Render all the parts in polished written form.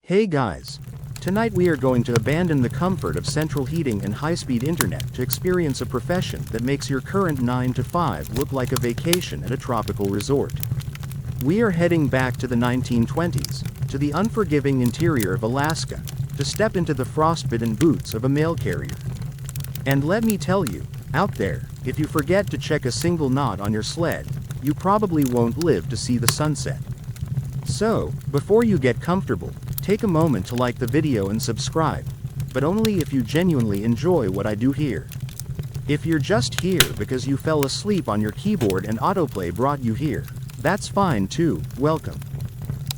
Hey guys! Tonight we are going to abandon the comfort of central heating and high-speed internet to experience a profession that makes your current 9 to 5 look like a vacation at a tropical resort. We are heading back to the 1920s, to the unforgiving interior of Alaska, to step into the frostbitten boots of a mail carrier. And let me tell you, out there, if you forget to check a single knot on your sled, you probably won't live to see the sunset. So, before you get comfortable, take a moment to like the video and subscribe, but only if you genuinely enjoy what I do here. If you're just here because you fell asleep on your keyboard and autoplay brought you here, that's fine too, welcome.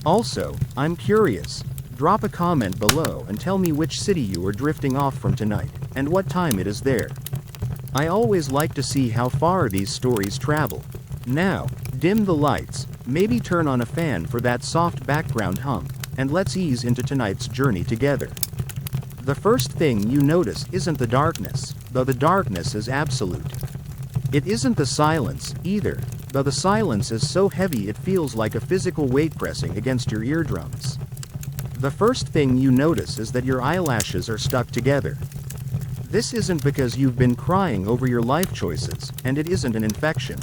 Also, I'm curious. Drop a comment below and tell me which city you are drifting off from tonight, and what time it is there. I always like to see how far these stories travel. Now, dim the lights, maybe turn on a fan for that soft background hum, and let's ease into tonight's journey together. The first thing you notice isn't the darkness, though the darkness is absolute. It isn't the silence, either, though the silence is so heavy it feels like a physical weight pressing against your eardrums. The first thing you notice is that your eyelashes are stuck together. This isn't because you've been crying over your life choices, and it isn't an infection.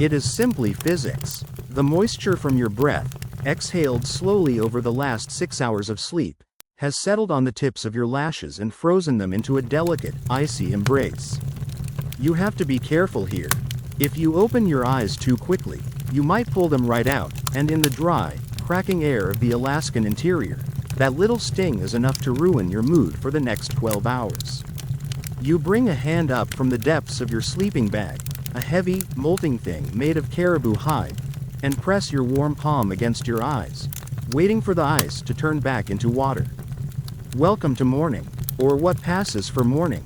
It is simply physics. The moisture from your breath, exhaled slowly over the last 6 hours of sleep, has settled on the tips of your lashes and frozen them into a delicate, icy embrace. You have to be careful here. If you open your eyes too quickly, you might pull them right out, and in the dry, cracking air of the Alaskan interior, that little sting is enough to ruin your mood for the next 12 hours. You bring a hand up from the depths of your sleeping bag, a heavy, molting thing made of caribou hide, and press your warm palm against your eyes, waiting for the ice to turn back into water. Welcome to morning, or what passes for morning.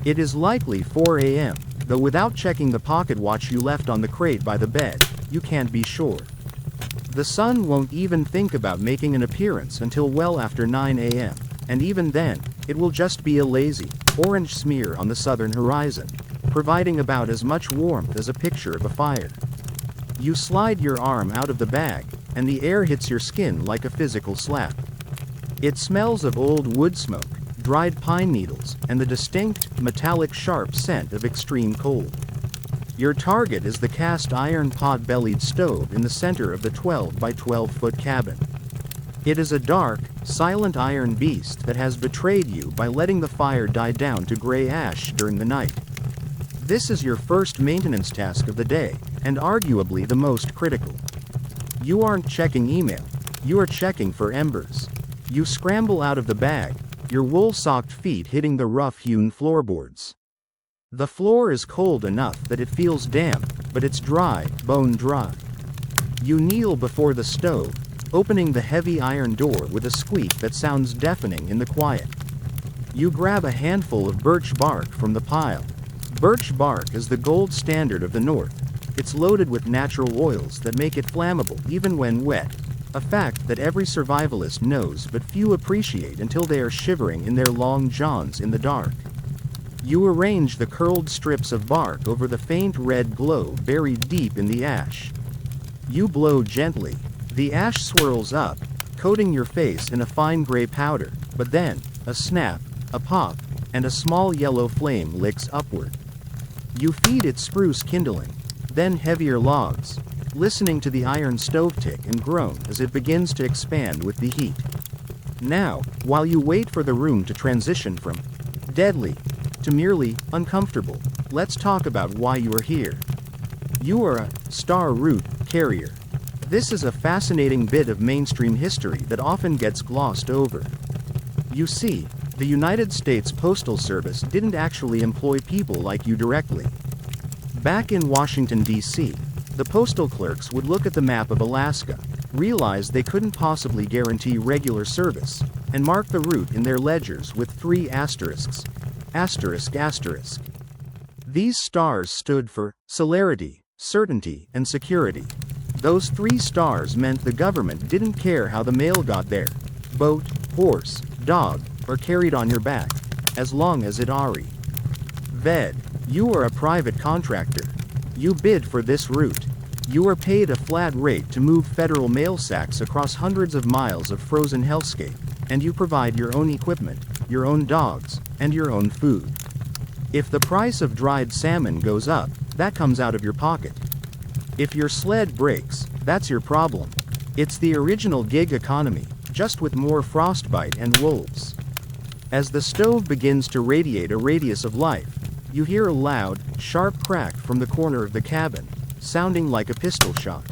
It is likely 4 a.m., though without checking the pocket watch you left on the crate by the bed, you can't be sure. The sun won't even think about making an appearance until well after 9 a.m., and even then, it will just be a lazy, orange smear on the southern horizon, providing about as much warmth as a picture of a fire. You slide your arm out of the bag, and the air hits your skin like a physical slap. It smells of old wood smoke, dried pine needles, and the distinct, metallic sharp scent of extreme cold. Your target is the cast iron pot-bellied stove in the center of the 12 by 12 foot cabin. It is a dark, silent iron beast that has betrayed you by letting the fire die down to gray ash during the night. This is your first maintenance task of the day, and arguably the most critical. You aren't checking email, you are checking for embers. You scramble out of the bag, your wool-socked feet hitting the rough-hewn floorboards. The floor is cold enough that it feels damp, but it's dry, bone dry. You kneel before the stove, opening the heavy iron door with a squeak that sounds deafening in the quiet. You grab a handful of birch bark from the pile. Birch bark is the gold standard of the North. It's loaded with natural oils that make it flammable even when wet, a fact that every survivalist knows but few appreciate until they are shivering in their long johns in the dark. You arrange the curled strips of bark over the faint red glow buried deep in the ash. You blow gently. The ash swirls up, coating your face in a fine gray powder, but then, a snap, a pop, and a small yellow flame licks upward. You feed it spruce kindling, then heavier logs, listening to the iron stove tick and groan as it begins to expand with the heat. Now, while you wait for the room to transition from deadly to merely uncomfortable, let's talk about why you are here. You are a star route carrier. This is a fascinating bit of mainstream history that often gets glossed over. You see, the United States Postal Service didn't actually employ people like you directly. Back in Washington, D.C., the postal clerks would look at the map of Alaska, realize they couldn't possibly guarantee regular service, and mark the route in their ledgers with 3 asterisks. Asterisk asterisk. These stars stood for celerity, certainty, and security. Those 3 stars meant the government didn't care how the mail got there, boat, horse, dog, or carried on your back, as long as it arrived. You are a private contractor. You bid for this route. You are paid a flat rate to move federal mail sacks across hundreds of miles of frozen hellscape, and you provide your own equipment, your own dogs, and your own food. If the price of dried salmon goes up, that comes out of your pocket. If your sled breaks, that's your problem. It's the original gig economy, just with more frostbite and wolves. As the stove begins to radiate a radius of life, you hear a loud, sharp crack from the corner of the cabin, sounding like a pistol shot.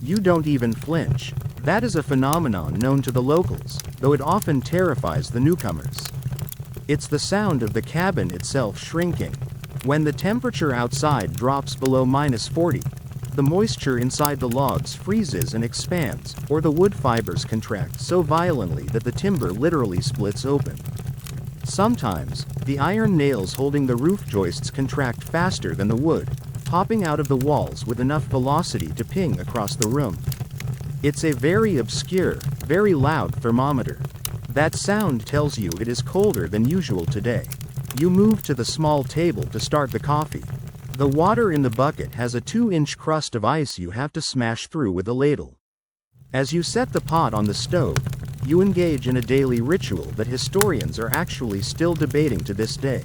You don't even flinch. That is a phenomenon known to the locals, though it often terrifies the newcomers. It's the sound of the cabin itself shrinking. When the temperature outside drops below -40, the moisture inside the logs freezes and expands, or the wood fibers contract so violently that the timber literally splits open. Sometimes, the iron nails holding the roof joists contract faster than the wood, popping out of the walls with enough velocity to ping across the room. It's a very obscure, very loud thermometer. That sound tells you it is colder than usual today. You move to the small table to start the coffee. The water in the bucket has a 2-inch crust of ice you have to smash through with a ladle. As you set the pot on the stove, you engage in a daily ritual that historians are actually still debating to this day.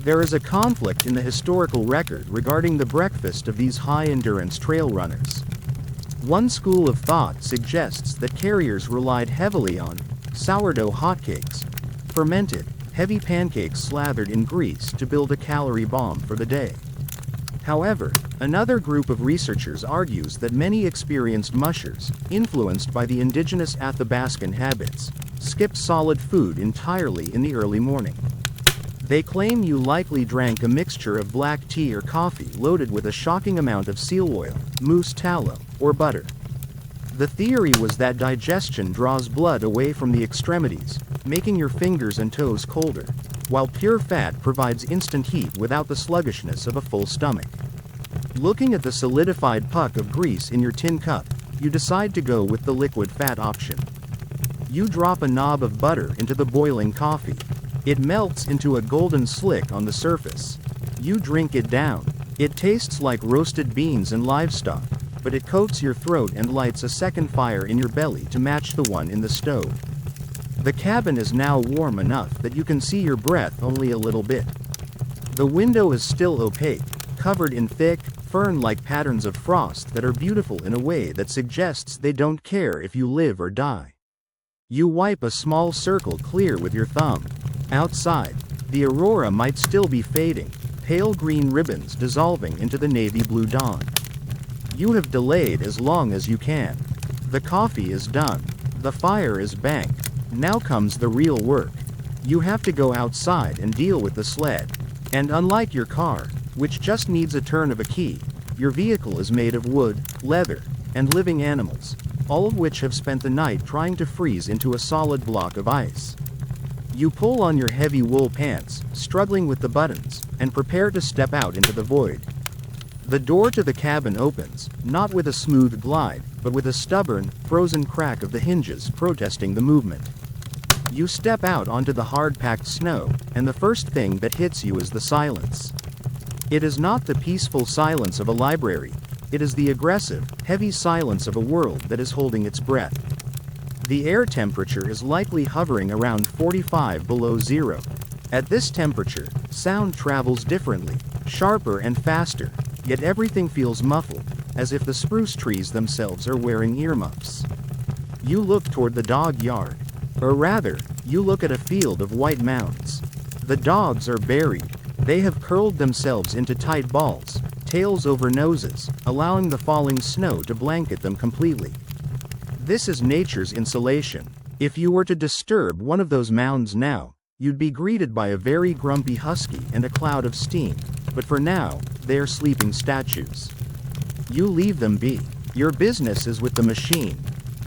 There is a conflict in the historical record regarding the breakfast of these high-endurance trail runners. One school of thought suggests that carriers relied heavily on sourdough hotcakes, fermented, heavy pancakes slathered in grease to build a calorie bomb for the day. However, another group of researchers argues that many experienced mushers, influenced by the indigenous Athabascan habits, skipped solid food entirely in the early morning. They claim you likely drank a mixture of black tea or coffee loaded with a shocking amount of seal oil, moose tallow, or butter. The theory was that digestion draws blood away from the extremities, making your fingers and toes colder, while pure fat provides instant heat without the sluggishness of a full stomach. Looking at the solidified puck of grease in your tin cup, you decide to go with the liquid fat option. You drop a knob of butter into the boiling coffee. It melts into a golden slick on the surface. You drink it down. It tastes like roasted beans and livestock, but it coats your throat and lights a second fire in your belly to match the one in the stove. The cabin is now warm enough that you can see your breath only a little bit. The window is still opaque, covered in thick, fern-like patterns of frost that are beautiful in a way that suggests they don't care if you live or die. You wipe a small circle clear with your thumb. Outside, the aurora might still be fading, pale green ribbons dissolving into the navy blue dawn. You have delayed as long as you can. The coffee is done. The fire is banked. Now comes the real work. You have to go outside and deal with the sled. And unlike your car, which just needs a turn of a key, your vehicle is made of wood, leather, and living animals, all of which have spent the night trying to freeze into a solid block of ice. You pull on your heavy wool pants, struggling with the buttons, and prepare to step out into the void. The door to the cabin opens, not with a smooth glide, but with a stubborn, frozen crack of the hinges protesting the movement. You step out onto the hard-packed snow, and the first thing that hits you is the silence. It is not the peaceful silence of a library. It is the aggressive, heavy silence of a world that is holding its breath. The air temperature is likely hovering around 45 below zero. At this temperature, sound travels differently, sharper and faster, yet everything feels muffled, as if the spruce trees themselves are wearing earmuffs. You look toward the dog yard. Or rather, you look at a field of white mounds. The dogs are buried. They have curled themselves into tight balls, tails over noses, allowing the falling snow to blanket them completely. This is nature's insulation. If you were to disturb one of those mounds now, you'd be greeted by a very grumpy husky and a cloud of steam, but for now, they are sleeping statues. You leave them be. Your business is with the machine.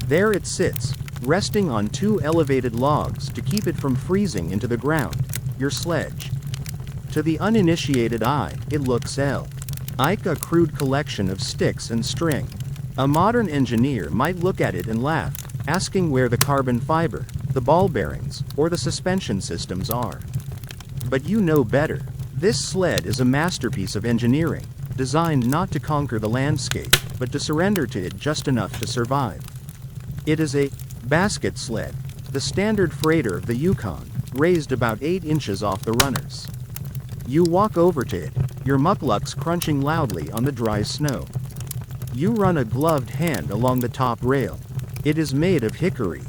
There it sits, resting on 2 elevated logs to keep it from freezing into the ground, your sledge. To the uninitiated eye, it looks like a crude collection of sticks and string. A modern engineer might look at it and laugh, asking where the carbon fiber, the ball bearings, or the suspension systems are. But you know better. This sled is a masterpiece of engineering, designed not to conquer the landscape, but to surrender to it just enough to survive. It is a basket sled, the standard freighter of the Yukon, raised about 8 inches off the runners. You walk over to it, your mucklucks crunching loudly on the dry snow. You run a gloved hand along the top rail. It is made of hickory.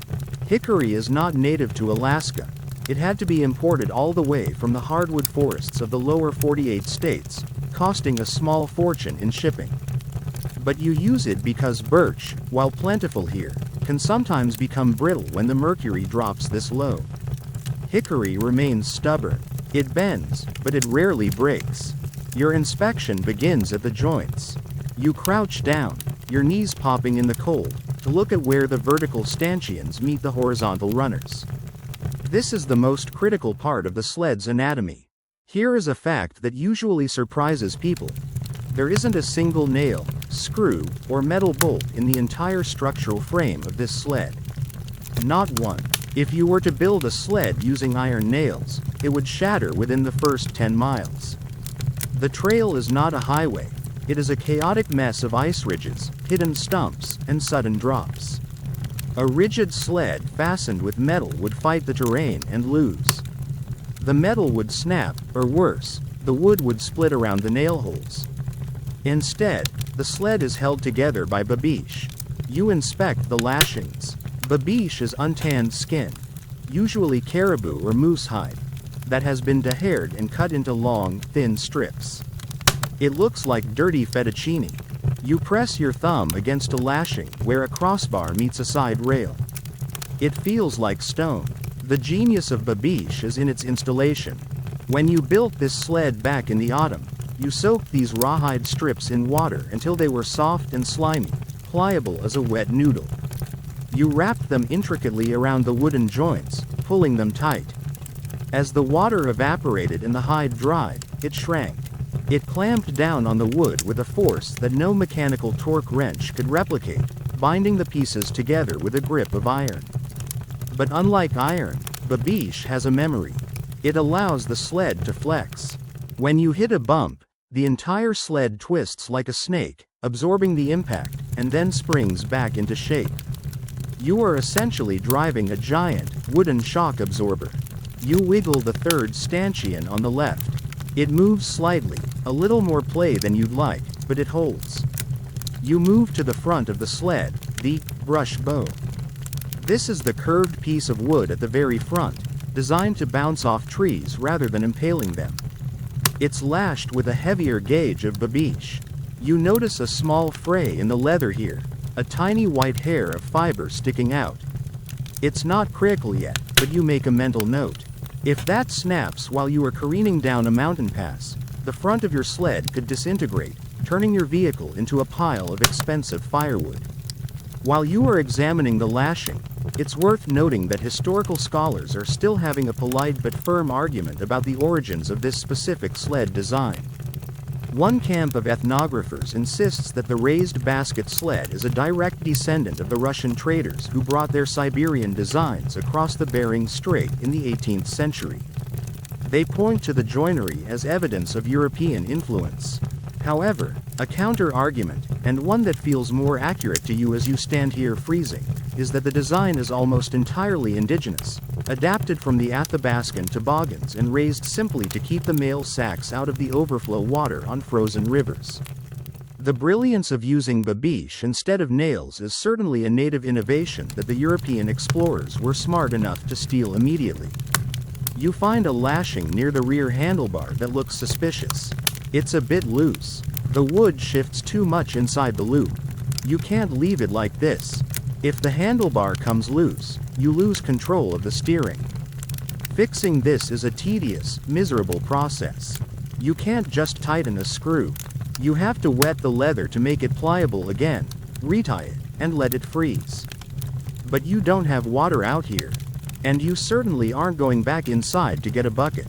Hickory is not native to Alaska. It had to be imported all the way from the hardwood forests of the lower 48 states, costing a small fortune in shipping. But you use it because birch, while plentiful here, can sometimes become brittle when the mercury drops this low. Hickory remains stubborn. It bends, but it rarely breaks. Your inspection begins at the joints. You crouch down, your knees popping in the cold, to look at where the vertical stanchions meet the horizontal runners. This is the most critical part of the sled's anatomy. Here is a fact that usually surprises people. There isn't a single nail, screw, or metal bolt in the entire structural frame of this sled. Not one. If you were to build a sled using iron nails, it would shatter within the first 10 miles. The trail is not a highway. It is a chaotic mess of ice ridges, hidden stumps, and sudden drops. A rigid sled fastened with metal would fight the terrain and lose. The metal would snap, or worse, the wood would split around the nail holes. Instead, the sled is held together by babiche. You inspect the lashings. Babiche is untanned skin, usually caribou or moose hide, that has been dehaired and cut into long, thin strips. It looks like dirty fettuccine. You press your thumb against a lashing where a crossbar meets a side rail. It feels like stone. The genius of babiche is in its installation. When you built this sled back in the autumn, you soaked these rawhide strips in water until they were soft and slimy, pliable as a wet noodle. You wrapped them intricately around the wooden joints, pulling them tight. As the water evaporated and the hide dried, it shrank. It clamped down on the wood with a force that no mechanical torque wrench could replicate, binding the pieces together with a grip of iron. But unlike iron, babiche has a memory. It allows the sled to flex. When you hit a bump, the entire sled twists like a snake, absorbing the impact, and then springs back into shape. You are essentially driving a giant, wooden shock absorber. You wiggle the third stanchion on the left. It moves slightly, a little more play than you'd like, but it holds. You move to the front of the sled, the brush bow. This is the curved piece of wood at the very front, designed to bounce off trees rather than impaling them. It's lashed with a heavier gauge of babiche. You notice a small fray in the leather here, a tiny white hair of fiber sticking out. It's not critical yet, but you make a mental note. If that snaps while you are careening down a mountain pass, the front of your sled could disintegrate, turning your vehicle into a pile of expensive firewood. While you are examining the lashing, it's worth noting that historical scholars are still having a polite but firm argument about the origins of this specific sled design. One camp of ethnographers insists that the raised basket sled is a direct descendant of the Russian traders who brought their Siberian designs across the Bering Strait in the 18th century. They point to the joinery as evidence of European influence. However, a counter-argument, and one that feels more accurate to you as you stand here freezing, is that the design is almost entirely indigenous, adapted from the Athabascan toboggans and raised simply to keep the mail sacks out of the overflow water on frozen rivers. The brilliance of using babiche instead of nails is certainly a native innovation that the European explorers were smart enough to steal immediately. You find a lashing near the rear handlebar that looks suspicious. It's a bit loose. The wood shifts too much inside the loop. You can't leave it like this. If the handlebar comes loose, you lose control of the steering. Fixing this is a tedious, miserable process. You can't just tighten a screw. You have to wet the leather to make it pliable again, retie it, and let it freeze. But you don't have water out here. And you certainly aren't going back inside to get a bucket.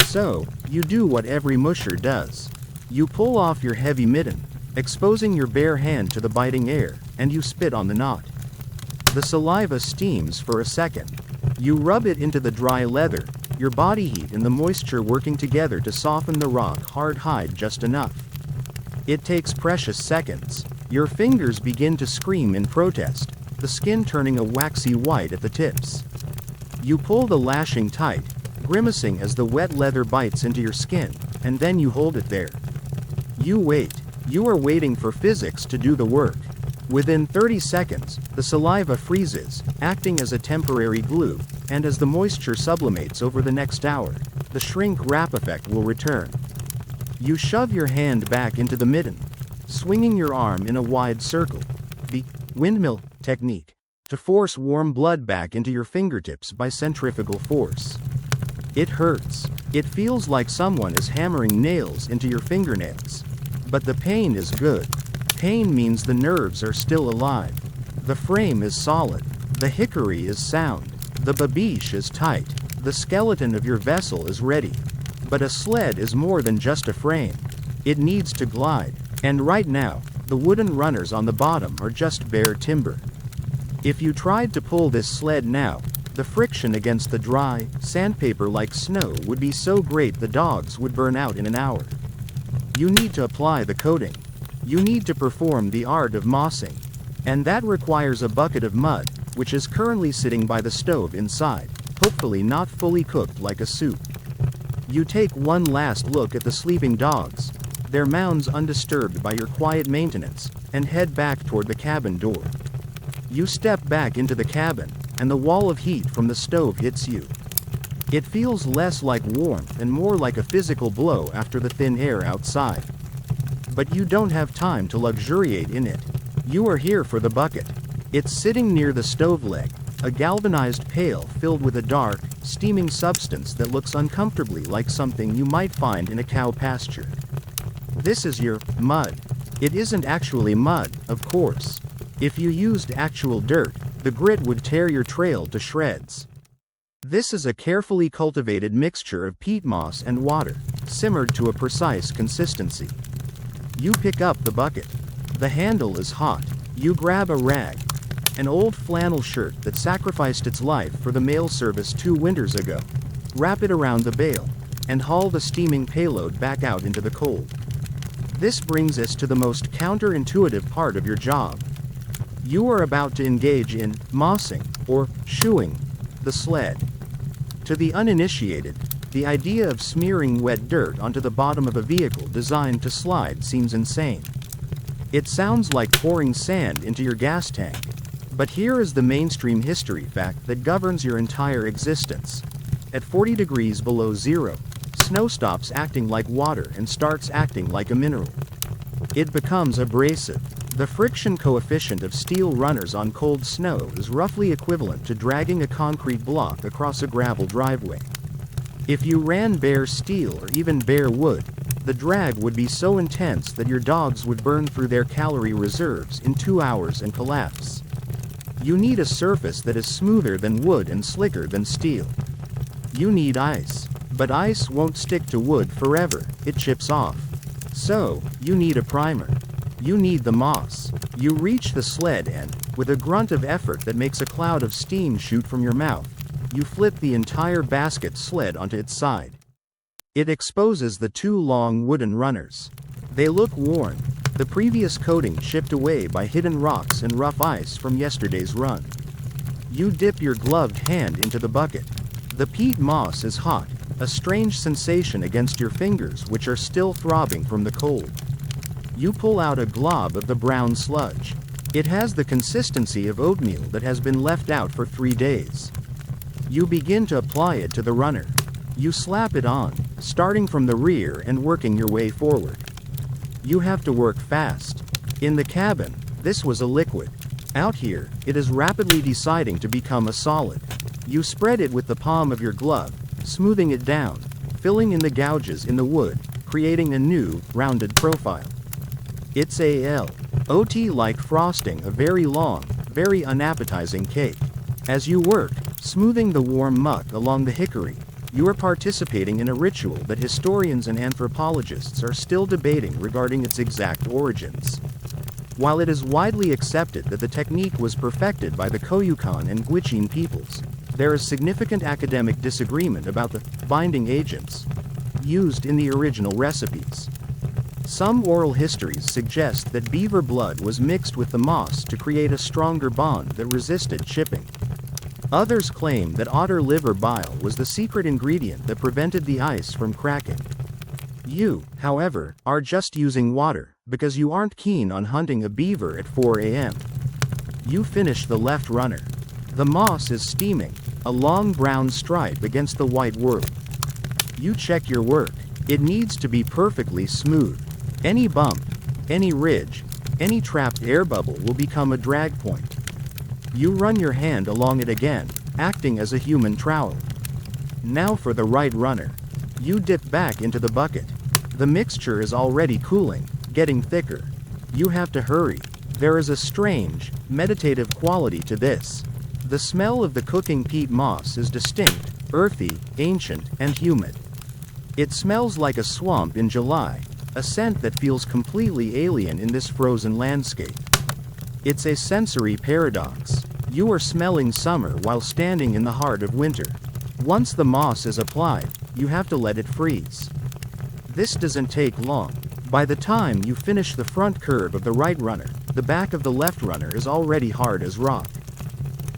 So, you do what every musher does. You pull off your heavy mitten, exposing your bare hand to the biting air, and you spit on the knot. The saliva steams for a second. You rub it into the dry leather, your body heat and the moisture working together to soften the rock-hard hide just enough. It takes precious seconds. Your fingers begin to scream in protest, the skin turning a waxy white at the tips. You pull the lashing tight, grimacing as the wet leather bites into your skin, and then you hold it there. You wait. You are waiting for physics to do the work. Within 30 seconds, the saliva freezes, acting as a temporary glue, and as the moisture sublimates over the next hour, the shrink wrap effect will return. You shove your hand back into the mitten, swinging your arm in a wide circle, the windmill technique, to force warm blood back into your fingertips by centrifugal force. It hurts. It feels like someone is hammering nails into your fingernails. But the pain is good. Pain means the nerves are still alive. The frame is solid. The hickory is sound. The babiche is tight. The skeleton of your vessel is ready. But a sled is more than just a frame. It needs to glide. And right now, the wooden runners on the bottom are just bare timber. If you tried to pull this sled now, the friction against the dry, sandpaper-like snow would be so great the dogs would burn out in an hour. You need to apply the coating. You need to perform the art of mossing. And that requires a bucket of mud, which is currently sitting by the stove inside, hopefully not fully cooked like a soup. You take one last look at the sleeping dogs, their mounds undisturbed by your quiet maintenance, and head back toward the cabin door. You step back into the cabin, and the wall of heat from the stove hits you. It feels less like warmth and more like a physical blow after the thin air outside. But you don't have time to luxuriate in it. You are here for the bucket. It's sitting near the stove leg, a galvanized pail filled with a dark, steaming substance that looks uncomfortably like something you might find in a cow pasture. This is your mud. It isn't actually mud, of course. If you used actual dirt, the grit would tear your trail to shreds. This is a carefully cultivated mixture of peat moss and water, simmered to a precise consistency. You pick up the bucket. The handle is hot. You grab a rag, an old flannel shirt that sacrificed its life for the mail service 2 winters ago. Wrap it around the bale, and haul the steaming payload back out into the cold. This brings us to the most counterintuitive part of your job. You are about to engage in mossing, or shoeing, the sled. To the uninitiated, the idea of smearing wet dirt onto the bottom of a vehicle designed to slide seems insane. It sounds like pouring sand into your gas tank. But here is the mainstream history fact that governs your entire existence. At 40 degrees below zero, snow stops acting like water and starts acting like a mineral. It becomes abrasive. The friction coefficient of steel runners on cold snow is roughly equivalent to dragging a concrete block across a gravel driveway. If you ran bare steel or even bare wood, the drag would be so intense that your dogs would burn through their calorie reserves in 2 hours and collapse. You need a surface that is smoother than wood and slicker than steel. You need ice. But ice won't stick to wood forever, it chips off. So, you need a primer. You need the moss. You reach the sled and, with a grunt of effort that makes a cloud of steam shoot from your mouth, you flip the entire basket sled onto its side. It exposes the 2 long wooden runners. They look worn, the previous coating chipped away by hidden rocks and rough ice from yesterday's run. You dip your gloved hand into the bucket. The peat moss is hot, a strange sensation against your fingers which are still throbbing from the cold. You pull out a glob of the brown sludge. It has the consistency of oatmeal that has been left out for 3 days. You begin to apply it to the runner. You slap it on, starting from the rear and working your way forward. You have to work fast. In the cabin, this was a liquid. Out here, it is rapidly deciding to become a solid. You spread it with the palm of your glove, smoothing it down, filling in the gouges in the wood, creating a new, rounded profile. It's a L.O.T. like frosting a very long, very unappetizing cake. As you work, smoothing the warm muck along the hickory, you are participating in a ritual that historians and anthropologists are still debating regarding its exact origins. While it is widely accepted that the technique was perfected by the Koyukon and Gwich'in peoples, there is significant academic disagreement about the binding agents used in the original recipes. Some oral histories suggest that beaver blood was mixed with the moss to create a stronger bond that resisted chipping. Others claim that otter liver bile was the secret ingredient that prevented the ice from cracking. You, however, are just using water, because you aren't keen on hunting a beaver at 4 a.m. You finish the left runner. The moss is steaming, a long brown stripe against the white world. You check your work. It needs to be perfectly smooth. Any bump, any ridge, any trapped air bubble will become a drag point. You run your hand along it again, acting as a human trowel. Now for the right runner. You dip back into the bucket. The mixture is already cooling, getting thicker. You have to hurry. There is a strange, meditative quality to this. The smell of the cooking peat moss is distinct, earthy, ancient, and humid. It smells like a swamp in July, a scent that feels completely alien in this frozen landscape. It's a sensory paradox. You are smelling summer while standing in the heart of winter. Once the moss is applied, you have to let it freeze. This doesn't take long. By the time you finish the front curve of the right runner, the back of the left runner is already hard as rock.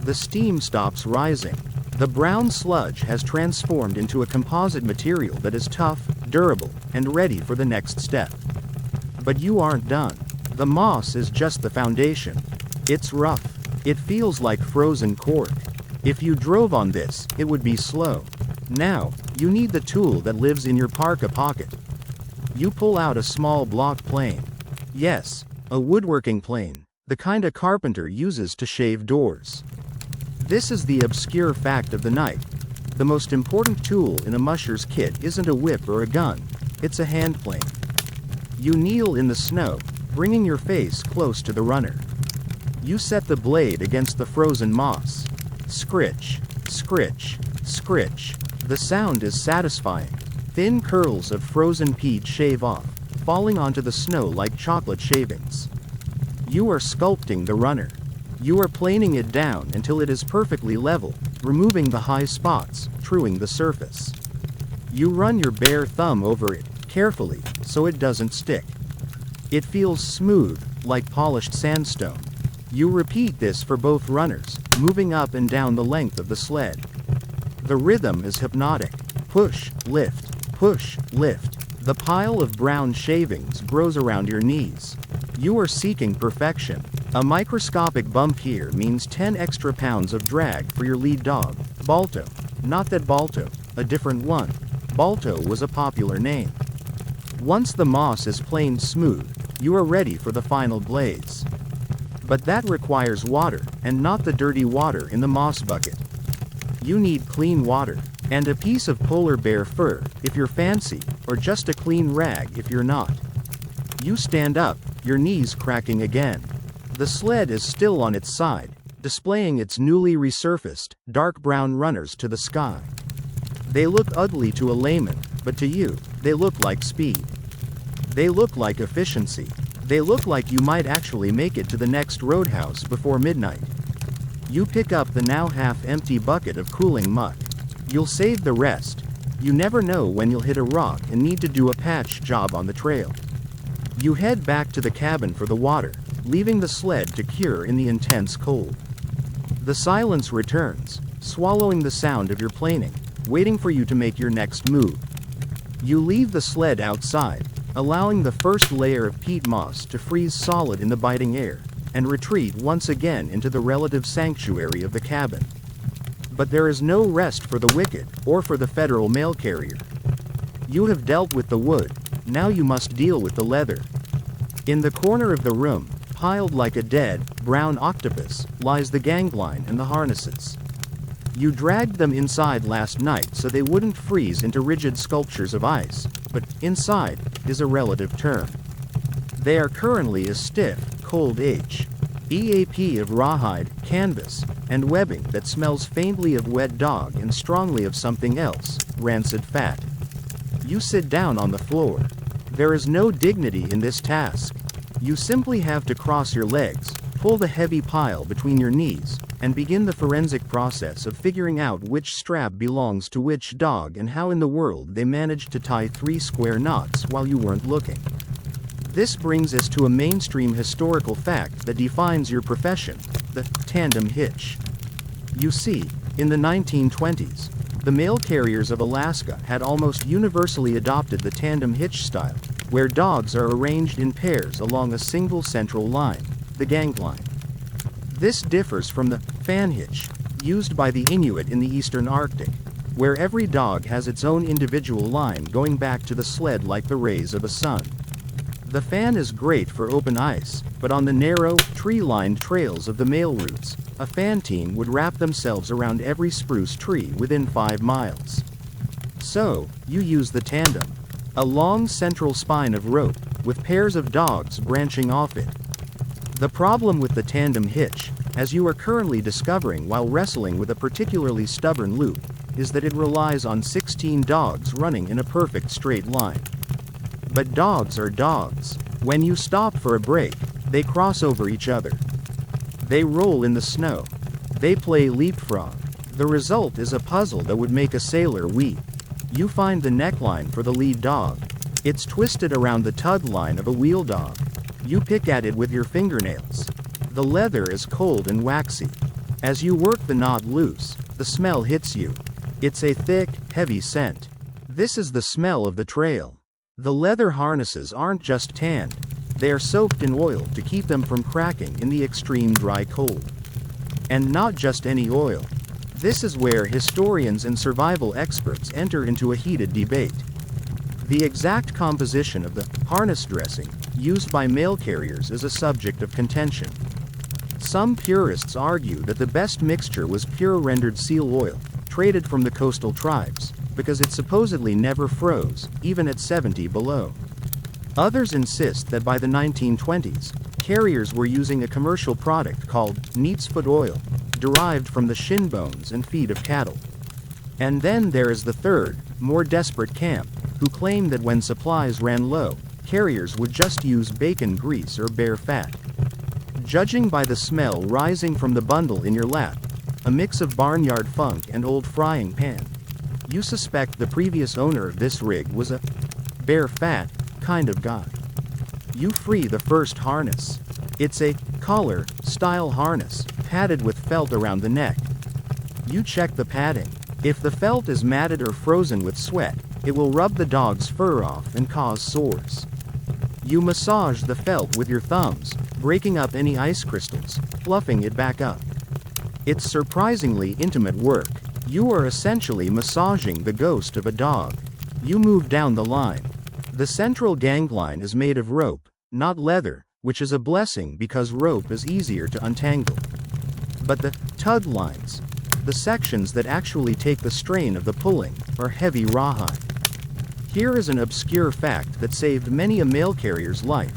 The steam stops rising. The brown sludge has transformed into a composite material that is tough, durable, and ready for the next step. But you aren't done. The moss is just the foundation. It's rough. It feels like frozen cork. If you drove on this, it would be slow. Now, you need the tool that lives in your parka pocket. You pull out a small block plane. Yes, a woodworking plane, the kind a carpenter uses to shave doors. This is the obscure fact of the night. The most important tool in a musher's kit isn't a whip or a gun, it's a hand plane. You kneel in the snow, bringing your face close to the runner. You set the blade against the frozen moss. Scritch, scritch, scritch. The sound is satisfying. Thin curls of frozen peat shave off, falling onto the snow like chocolate shavings. You are sculpting the runner. You are planing it down until it is perfectly level, removing the high spots, truing the surface. You run your bare thumb over it, carefully, so it doesn't stick. It feels smooth, like polished sandstone. You repeat this for both runners, moving up and down the length of the sled. The rhythm is hypnotic. Push, lift, push, lift. The pile of brown shavings grows around your knees. You are seeking perfection. A microscopic bump here means 10 extra pounds of drag for your lead dog, Balto. Not that Balto, a different one. Balto was a popular name. Once the moss is planed smooth, you are ready for the final blaze. But that requires water, and not the dirty water in the moss bucket. You need clean water, and a piece of polar bear fur, if you're fancy, or just a clean rag if you're not. You stand up, your knees cracking again. The sled is still on its side, displaying its newly resurfaced, dark brown runners to the sky. They look ugly to a layman, but to you, they look like speed. They look like efficiency. They look like you might actually make it to the next roadhouse before midnight. You pick up the now half-empty bucket of cooling muck. You'll save the rest. You never know when you'll hit a rock and need to do a patch job on the trail. You head back to the cabin for the water, leaving the sled to cure in the intense cold. The silence returns, swallowing the sound of your planing, waiting for you to make your next move. You leave the sled outside, allowing the first layer of peat moss to freeze solid in the biting air, and retreat once again into the relative sanctuary of the cabin. But there is no rest for the wicked, or for the federal mail carrier. You have dealt with the wood, now you must deal with the leather. In the corner of the room, piled like a dead, brown octopus, lies the gangline and the harnesses. You dragged them inside last night so they wouldn't freeze into rigid sculptures of ice, but inside is a relative term. They are currently a stiff, cold EAP of rawhide, canvas, and webbing that smells faintly of wet dog and strongly of something else, rancid fat. You sit down on the floor. There is no dignity in this task. You simply have to cross your legs, pull the heavy pile between your knees, and begin the forensic process of figuring out which strap belongs to which dog and how in the world they managed to tie 3 square knots while you weren't looking. This brings us to a mainstream historical fact that defines your profession: the tandem hitch. You see, in the 1920s, the mail carriers of Alaska had almost universally adopted the tandem hitch style, where dogs are arranged in pairs along a single central line, the gangline. This differs from the fan hitch, used by the Inuit in the eastern Arctic, where every dog has its own individual line going back to the sled like the rays of a sun. The fan is great for open ice, but on the narrow, tree-lined trails of the mail routes, a fan team would wrap themselves around every spruce tree within 5 miles. So, you use the tandem, a long central spine of rope, with pairs of dogs branching off it. The problem with the tandem hitch, as you are currently discovering while wrestling with a particularly stubborn loop, is that it relies on 16 dogs running in a perfect straight line. But dogs are dogs. When you stop for a break, they cross over each other. They roll in the snow. They play leapfrog. The result is a puzzle that would make a sailor weep. You find the neckline for the lead dog. It's twisted around the tug line of a wheel dog. You pick at it with your fingernails. The leather is cold and waxy. As you work the knot loose, the smell hits you. It's a thick, heavy scent. This is the smell of the trail. The leather harnesses aren't just tanned, they are soaked in oil to keep them from cracking in the extreme dry cold. And not just any oil. This is where historians and survival experts enter into a heated debate. The exact composition of the harness dressing used by mail carriers is a subject of contention. Some purists argue that the best mixture was pure rendered seal oil, traded from the coastal tribes, because it supposedly never froze, even at 70 below. Others insist that by the 1920s, carriers were using a commercial product called neat's foot oil, derived from the shin bones and feet of cattle. And then there is the third, more desperate camp, who claim that when supplies ran low, carriers would just use bacon grease or bear fat. Judging by the smell rising from the bundle in your lap, a mix of barnyard funk and old frying pan, you suspect the previous owner of this rig was a bear fat kind of guy. You free the first harness. It's a collar-style harness, padded with felt around the neck. You check the padding. If the felt is matted or frozen with sweat, it will rub the dog's fur off and cause sores. You massage the felt with your thumbs, breaking up any ice crystals, fluffing it back up. It's surprisingly intimate work. You are essentially massaging the ghost of a dog. You move down the line. The central gangline is made of rope, not leather, which is a blessing because rope is easier to untangle. But the tug lines, the sections that actually take the strain of the pulling, are heavy rawhide. Here is an obscure fact that saved many a mail carrier's life.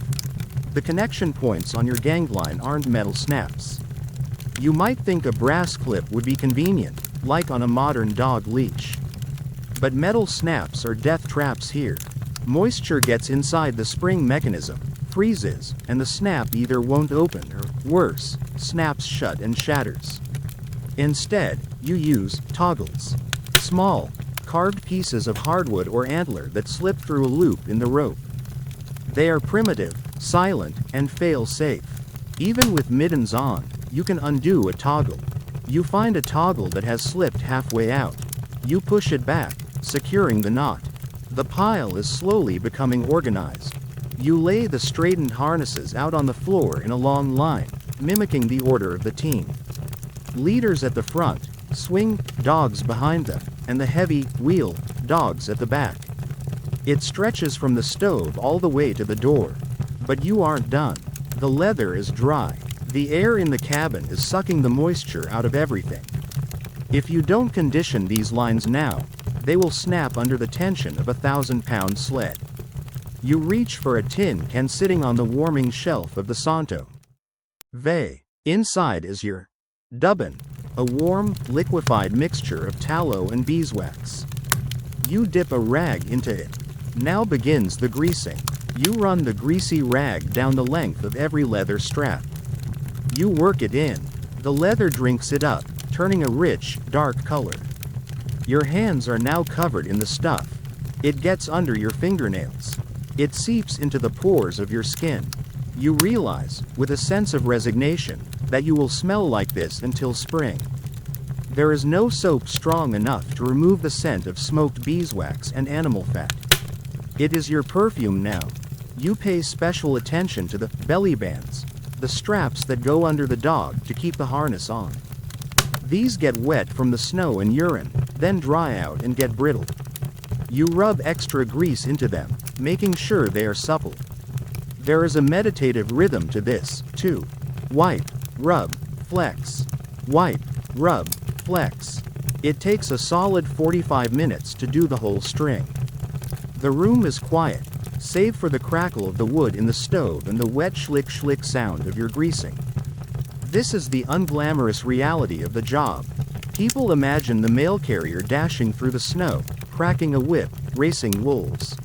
The connection points on your gangline aren't metal snaps. You might think a brass clip would be convenient, like on a modern dog leash. But metal snaps are death traps here. Moisture gets inside the spring mechanism, freezes, and the snap either won't open or, worse, snaps shut and shatters. Instead, you use toggles. Small, carved pieces of hardwood or antler that slip through a loop in the rope. They are primitive, silent, and fail-safe. Even with middens on, you can undo a toggle. You find a toggle that has slipped halfway out. You push it back, securing the knot. The pile is slowly becoming organized. You lay the straightened harnesses out on the floor in a long line, mimicking the order of the team. Leaders at the front, swing dogs behind them, and the heavy wheel dogs at the back. It stretches from the stove all the way to the door. But you aren't done. The leather is dry. The air in the cabin is sucking the moisture out of everything. If you don't condition these lines now, they will snap under the tension of a 1,000-pound sled. You reach for a tin can sitting on the warming shelf of the Santo Ve. Inside is your dubbin, a warm, liquefied mixture of tallow and beeswax. You dip a rag into it. Now begins the greasing. You run the greasy rag down the length of every leather strap. You work it in. The leather drinks it up, turning a rich, dark color. Your hands are now covered in the stuff. It gets under your fingernails. It seeps into the pores of your skin. You realize, with a sense of resignation, that you will smell like this until spring. There is no soap strong enough to remove the scent of smoked beeswax and animal fat. It is your perfume now. You pay special attention to the belly bands, the straps that go under the dog to keep the harness on. These get wet from the snow and urine, then dry out and get brittle. You rub extra grease into them, making sure they are supple. There is a meditative rhythm to this, too. Wipe, rub, flex. Wipe, rub, flex. It takes a solid 45 minutes to do the whole string. The room is quiet, save for the crackle of the wood in the stove and the wet schlick sound of your greasing. This is the unglamorous reality of the job. People imagine the mail carrier dashing through the snow, cracking a whip, racing wolves.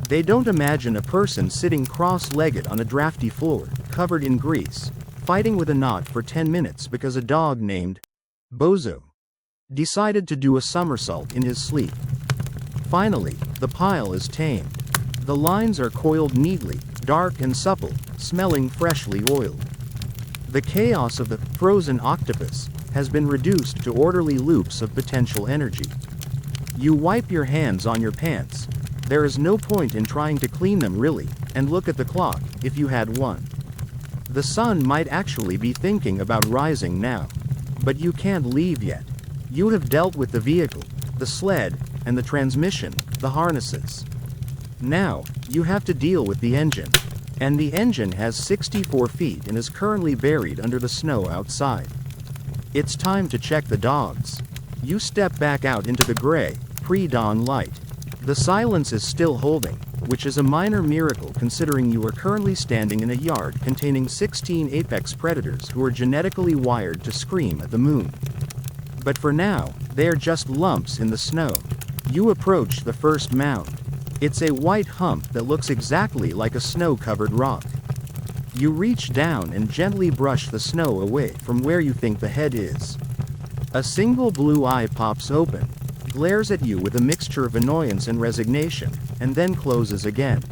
They don't imagine a person sitting cross-legged on a drafty floor, covered in grease, fighting with a knot for 10 minutes because a dog named Bozo decided to do a somersault in his sleep. Finally, the pile is tamed. The lines are coiled neatly, dark and supple, smelling freshly oiled. The chaos of the frozen octopus has been reduced to orderly loops of potential energy. You wipe your hands on your pants. There is no point in trying to clean them really, and look at the clock, if you had one. The sun might actually be thinking about rising now. But you can't leave yet. You have dealt with the vehicle, the sled, and the transmission, the harnesses. Now, you have to deal with the engine. And the engine has 64 feet and is currently buried under the snow outside. It's time to check the dogs. You step back out into the gray, pre-dawn light. The silence is still holding, which is a minor miracle considering you are currently standing in a yard containing 16 apex predators who are genetically wired to scream at the moon. But for now, they are just lumps in the snow. You approach the first mound. It's a white hump that looks exactly like a snow-covered rock. You reach down and gently brush the snow away from where you think the head is. A single blue eye pops open, glares at you with a mixture of annoyance and resignation, and then closes again.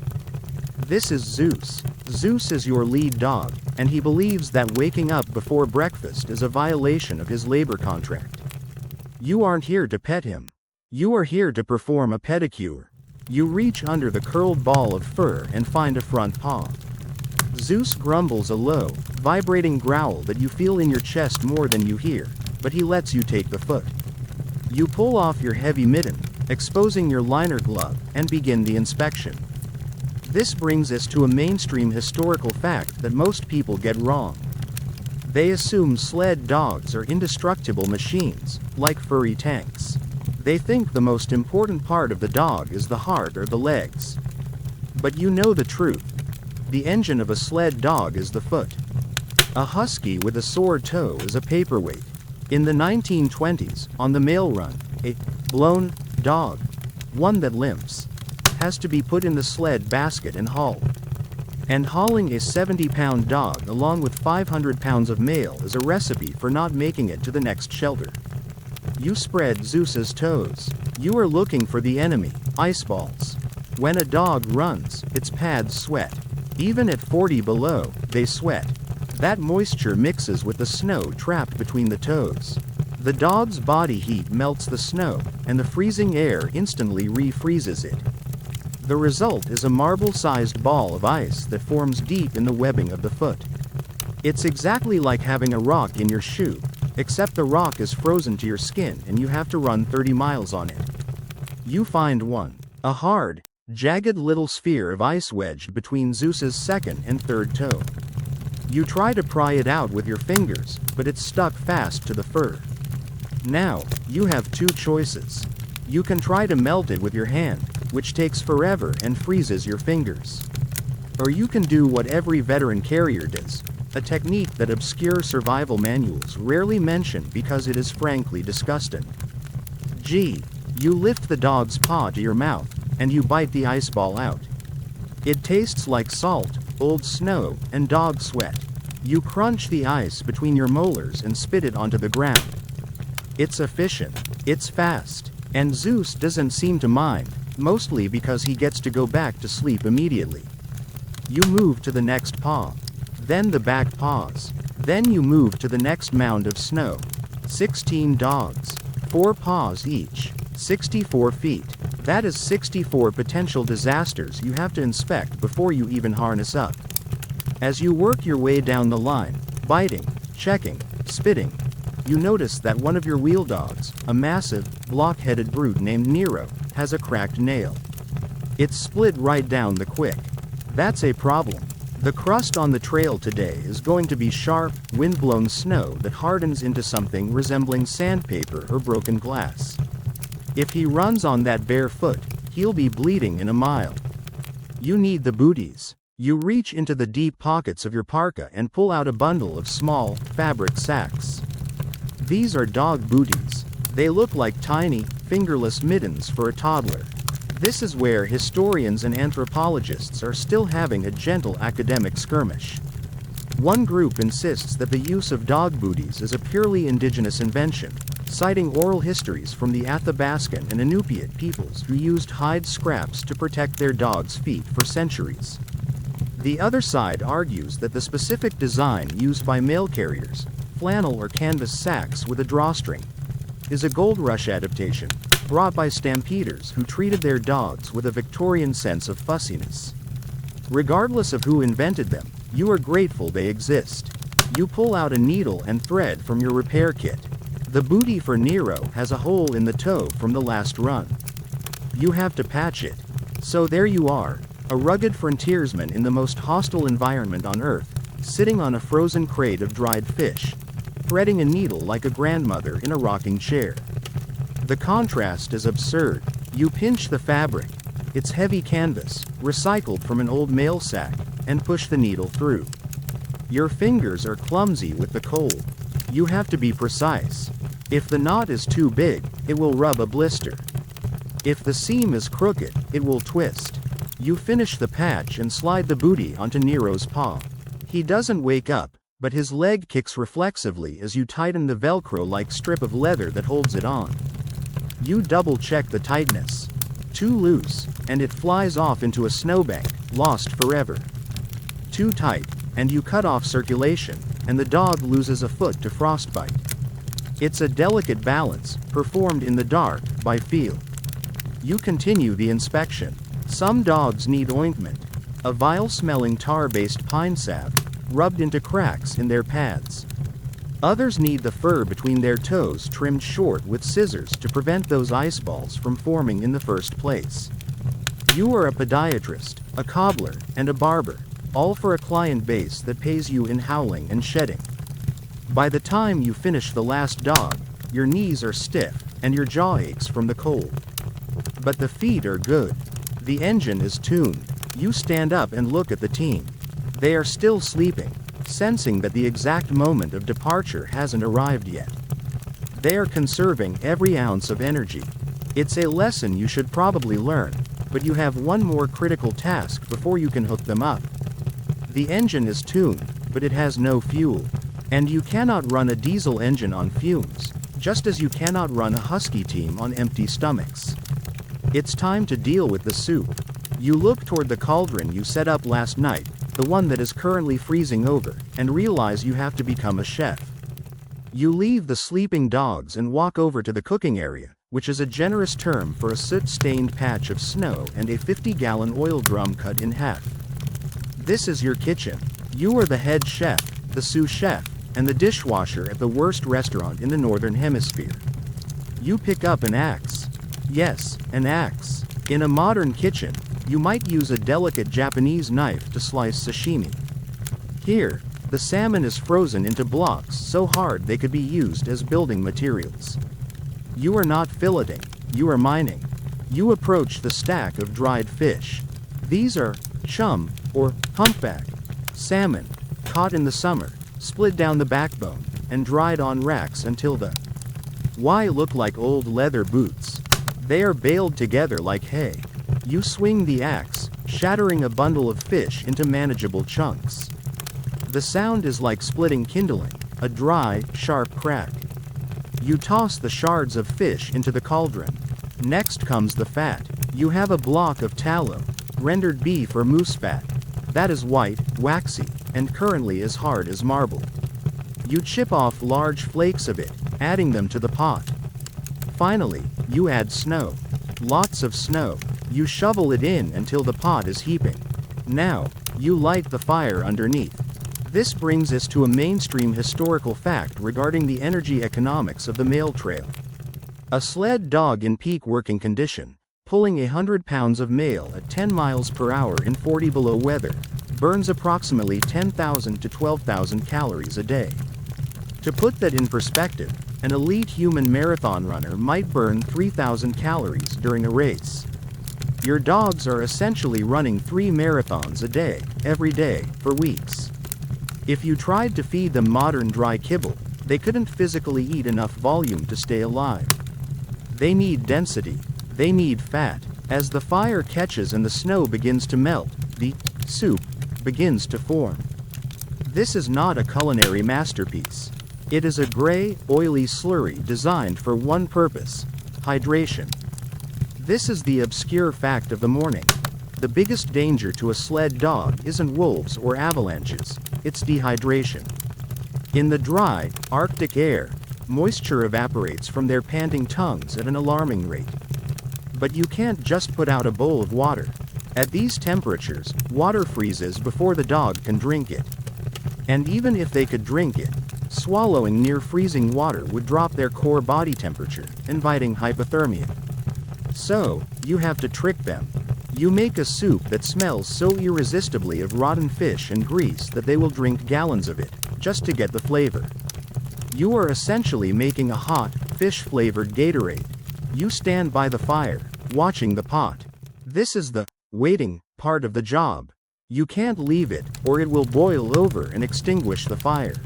This is Zeus. Zeus is your lead dog, and he believes that waking up before breakfast is a violation of his labor contract. You aren't here to pet him. You are here to perform a pedicure. You reach under the curled ball of fur and find a front paw. Zeus grumbles a low, vibrating growl that you feel in your chest more than you hear, but he lets you take the foot. You pull off your heavy mitten, exposing your liner glove, and begin the inspection. This brings us to a mainstream historical fact that most people get wrong. They assume sled dogs are indestructible machines, like furry tanks. They think the most important part of the dog is the heart or the legs. But you know the truth. The engine of a sled dog is the foot. A husky with a sore toe is a paperweight. In the 1920s, on the mail run, a blown dog, one that limps, has to be put in the sled basket and hauled. And hauling a 70-pound dog along with 500 pounds of mail is a recipe for not making it to the next shelter. You spread Zeus's toes. You are looking for the enemy, ice balls. When a dog runs, its pads sweat. Even at 40 below, they sweat. That moisture mixes with the snow trapped between the toes. The dog's body heat melts the snow, and the freezing air instantly refreezes it. The result is a marble-sized ball of ice that forms deep in the webbing of the foot. It's exactly like having a rock in your shoe, except the rock is frozen to your skin and you have to run 30 miles on it. You find one, a hard, jagged little sphere of ice wedged between Zeus's second and third toe. You try to pry it out with your fingers, but it's stuck fast to the fur. Now, you have two choices. You can try to melt it with your hand, which takes forever and freezes your fingers. Or you can do what every veteran carrier does, a technique that obscure survival manuals rarely mention because it is frankly disgusting. You lift the dog's paw to your mouth, and you bite the ice ball out. It tastes like salt, old snow, and dog sweat. You crunch the ice between your molars and spit it onto the ground. It's efficient, it's fast, and Zeus doesn't seem to mind. mostly because he gets to go back to sleep immediately. You move to the next paw, then the back paws, then you move to the next mound of snow. 16 dogs, 4 paws each, 64 feet. That is 64 potential disasters you have to inspect before you even harness up. As you work your way down the line, biting, checking, spitting, you notice that one of your wheel dogs, a massive, block-headed brute named Nero, has a cracked nail. It's split right down the quick. That's a problem. The crust on the trail today is going to be sharp, wind-blown snow that hardens into something resembling sandpaper or broken glass. If he runs on that bare foot, he'll be bleeding in a mile. You need the booties. You reach into the deep pockets of your parka and pull out a bundle of small, fabric sacks. These are dog booties. They look like tiny, fingerless mittens for a toddler. This is where historians and anthropologists are still having a gentle academic skirmish. One group insists that the use of dog booties is a purely indigenous invention, citing oral histories from the Athabaskan and Inupiat peoples who used hide scraps to protect their dogs' feet for centuries. The other side argues that the specific design used by mail carriers, flannel or canvas sacks with a drawstring, is a gold rush adaptation, brought by stampeders who treated their dogs with a Victorian sense of fussiness. Regardless of who invented them, you are grateful they exist. You pull out a needle and thread from your repair kit. The booty for Nero has a hole in the toe from the last run. You have to patch it. So there you are, a rugged frontiersman in the most hostile environment on Earth, sitting on a frozen crate of dried fish, threading a needle like a grandmother in a rocking chair. The contrast is absurd. You pinch the fabric. It's heavy canvas, recycled from an old mail sack, and push the needle through. Your fingers are clumsy with the cold. You have to be precise. If the knot is too big, it will rub a blister. If the seam is crooked, it will twist. You finish the patch and slide the booty onto Nero's paw. He doesn't wake up, but his leg kicks reflexively as you tighten the Velcro-like strip of leather that holds it on. You double-check the tightness. Too loose, and it flies off into a snowbank, lost forever. Too tight, and you cut off circulation, and the dog loses a foot to frostbite. It's a delicate balance, performed in the dark, by feel. You continue the inspection. Some dogs need ointment, a vile-smelling tar-based pine sap, rubbed into cracks in their pads. Others need the fur between their toes trimmed short with scissors to prevent those ice balls from forming in the first place. You are a podiatrist, a cobbler, and a barber, all for a client base that pays you in howling and shedding. By the time you finish the last dog, your knees are stiff, and your jaw aches from the cold. But the feet are good. The engine is tuned. You stand up and look at the team. They are still sleeping, sensing that the exact moment of departure hasn't arrived yet. They are conserving every ounce of energy. It's a lesson you should probably learn, but you have one more critical task before you can hook them up. The engine is tuned, but it has no fuel. And you cannot run a diesel engine on fumes, just as you cannot run a husky team on empty stomachs. It's time to deal with the soup. You look toward the cauldron you set up last night, the one that is currently freezing over, and realize you have to become a chef. You leave the sleeping dogs and walk over to the cooking area, which is a generous term for a soot-stained patch of snow and a 50-gallon oil drum cut in half. This is your kitchen. You are the head chef, the sous chef, and the dishwasher at the worst restaurant in the Northern Hemisphere. You pick up an axe. Yes, an axe. In a modern kitchen, you might use a delicate Japanese knife to slice sashimi. Here, the salmon is frozen into blocks so hard they could be used as building materials. You are not filleting, you are mining. You approach the stack of dried fish. These are chum, or humpback, salmon, caught in the summer, split down the backbone, and dried on racks until the Y look like old leather boots. They are baled together like hay. You swing the axe, shattering a bundle of fish into manageable chunks. The sound is like splitting kindling, a dry, sharp crack. You toss the shards of fish into the cauldron. Next comes the fat. You have a block of tallow, rendered beef or moose fat, that is white, waxy, and currently as hard as marble. You chip off large flakes of it, adding them to the pot. Finally, you add snow. Lots of snow. You shovel it in until the pot is heaping. Now, you light the fire underneath. This brings us to a mainstream historical fact regarding the energy economics of the mail trail. A sled dog in peak working condition, pulling 100 pounds of mail at 10 miles per hour in 40 below weather, burns approximately 10,000 to 12,000 calories a day. To put that in perspective, an elite human marathon runner might burn 3,000 calories during a race. Your dogs are essentially running 3 marathons a day, every day, for weeks. If you tried to feed them modern dry kibble, they couldn't physically eat enough volume to stay alive. They need density. They need fat. As the fire catches and the snow begins to melt, the soup begins to form. This is not a culinary masterpiece. It is a gray, oily slurry designed for one purpose: hydration. This is the obscure fact of the morning. The biggest danger to a sled dog isn't wolves or avalanches, it's dehydration. In the dry, Arctic air, moisture evaporates from their panting tongues at an alarming rate. But you can't just put out a bowl of water. At these temperatures, water freezes before the dog can drink it. And even if they could drink it, swallowing near freezing water would drop their core body temperature, inviting hypothermia. So, you have to trick them. You make a soup that smells so irresistibly of rotten fish and grease that they will drink gallons of it, just to get the flavor. You are essentially making a hot, fish-flavored Gatorade. You stand by the fire, watching the pot. This is the waiting part of the job. You can't leave it, or it will boil over and extinguish the fire.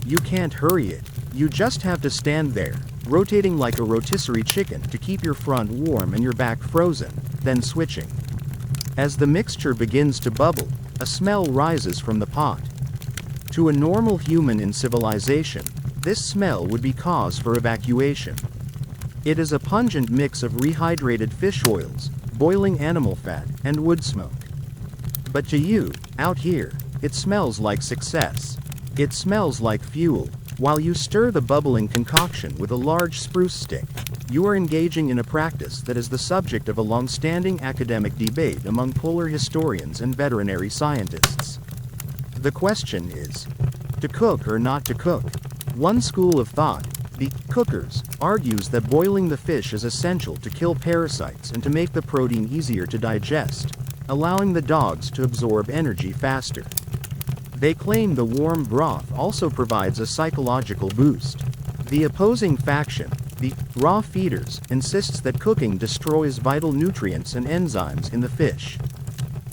You can't hurry it. You just have to stand there, rotating like a rotisserie chicken to keep your front warm and your back frozen, then switching. As the mixture begins to bubble, a smell rises from the pot. To a normal human in civilization, this smell would be cause for evacuation. It is a pungent mix of rehydrated fish oils, boiling animal fat, and wood smoke. But to you, out here, it smells like success. It smells like fuel. While you stir the bubbling concoction with a large spruce stick, you are engaging in a practice that is the subject of a long-standing academic debate among polar historians and veterinary scientists. The question is, to cook or not to cook? One school of thought, the cookers, argues that boiling the fish is essential to kill parasites and to make the protein easier to digest, allowing the dogs to absorb energy faster. They claim the warm broth also provides a psychological boost. The opposing faction, the raw feeders, insists that cooking destroys vital nutrients and enzymes in the fish.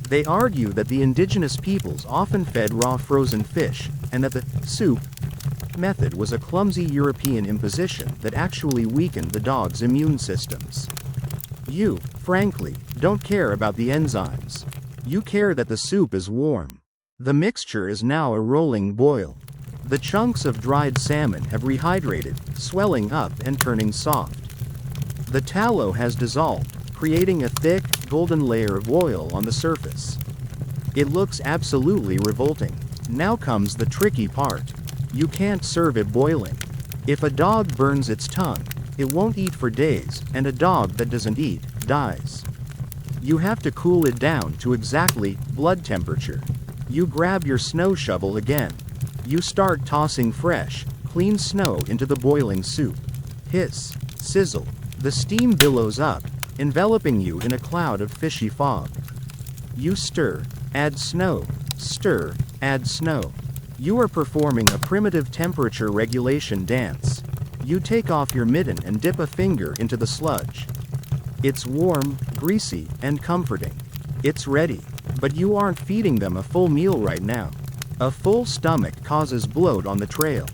They argue that the indigenous peoples often fed raw frozen fish, and that the soup method was a clumsy European imposition that actually weakened the dog's immune systems. You, frankly, don't care about the enzymes. You care that the soup is warm. The mixture is now a rolling boil. The chunks of dried salmon have rehydrated, swelling up and turning soft. The tallow has dissolved, creating a thick, golden layer of oil on the surface. It looks absolutely revolting. Now comes the tricky part. You can't serve it boiling. If a dog burns its tongue, it won't eat for days, and a dog that doesn't eat, dies. You have to cool it down to exactly blood temperature. You grab your snow shovel again. You start tossing fresh, clean snow into the boiling soup. Hiss, sizzle. The steam billows up, enveloping you in a cloud of fishy fog. You stir, add snow, stir, add snow. You are performing a primitive temperature regulation dance. You take off your mitten and dip a finger into the sludge. It's warm, greasy, and comforting. It's ready. But you aren't feeding them a full meal right now. A full stomach causes bloat on the trail.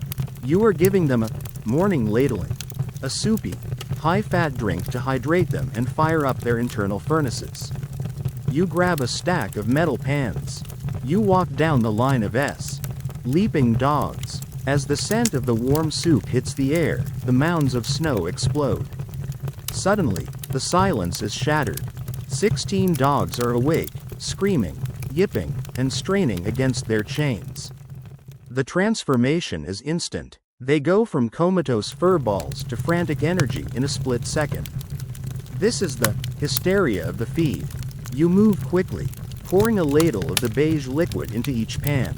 You are giving them a morning ladling, a soupy, high-fat drink to hydrate them and fire up their internal furnaces. You grab a stack of metal pans. You walk down the line of leaping dogs. As the scent of the warm soup hits the air, the mounds of snow explode. Suddenly, the silence is shattered. 16 dogs are awake, screaming, yipping, and straining against their chains. The transformation is instant. They go from comatose fur balls to frantic energy in a split second. This is the hysteria of the feed. You move quickly, pouring a ladle of the beige liquid into each pan.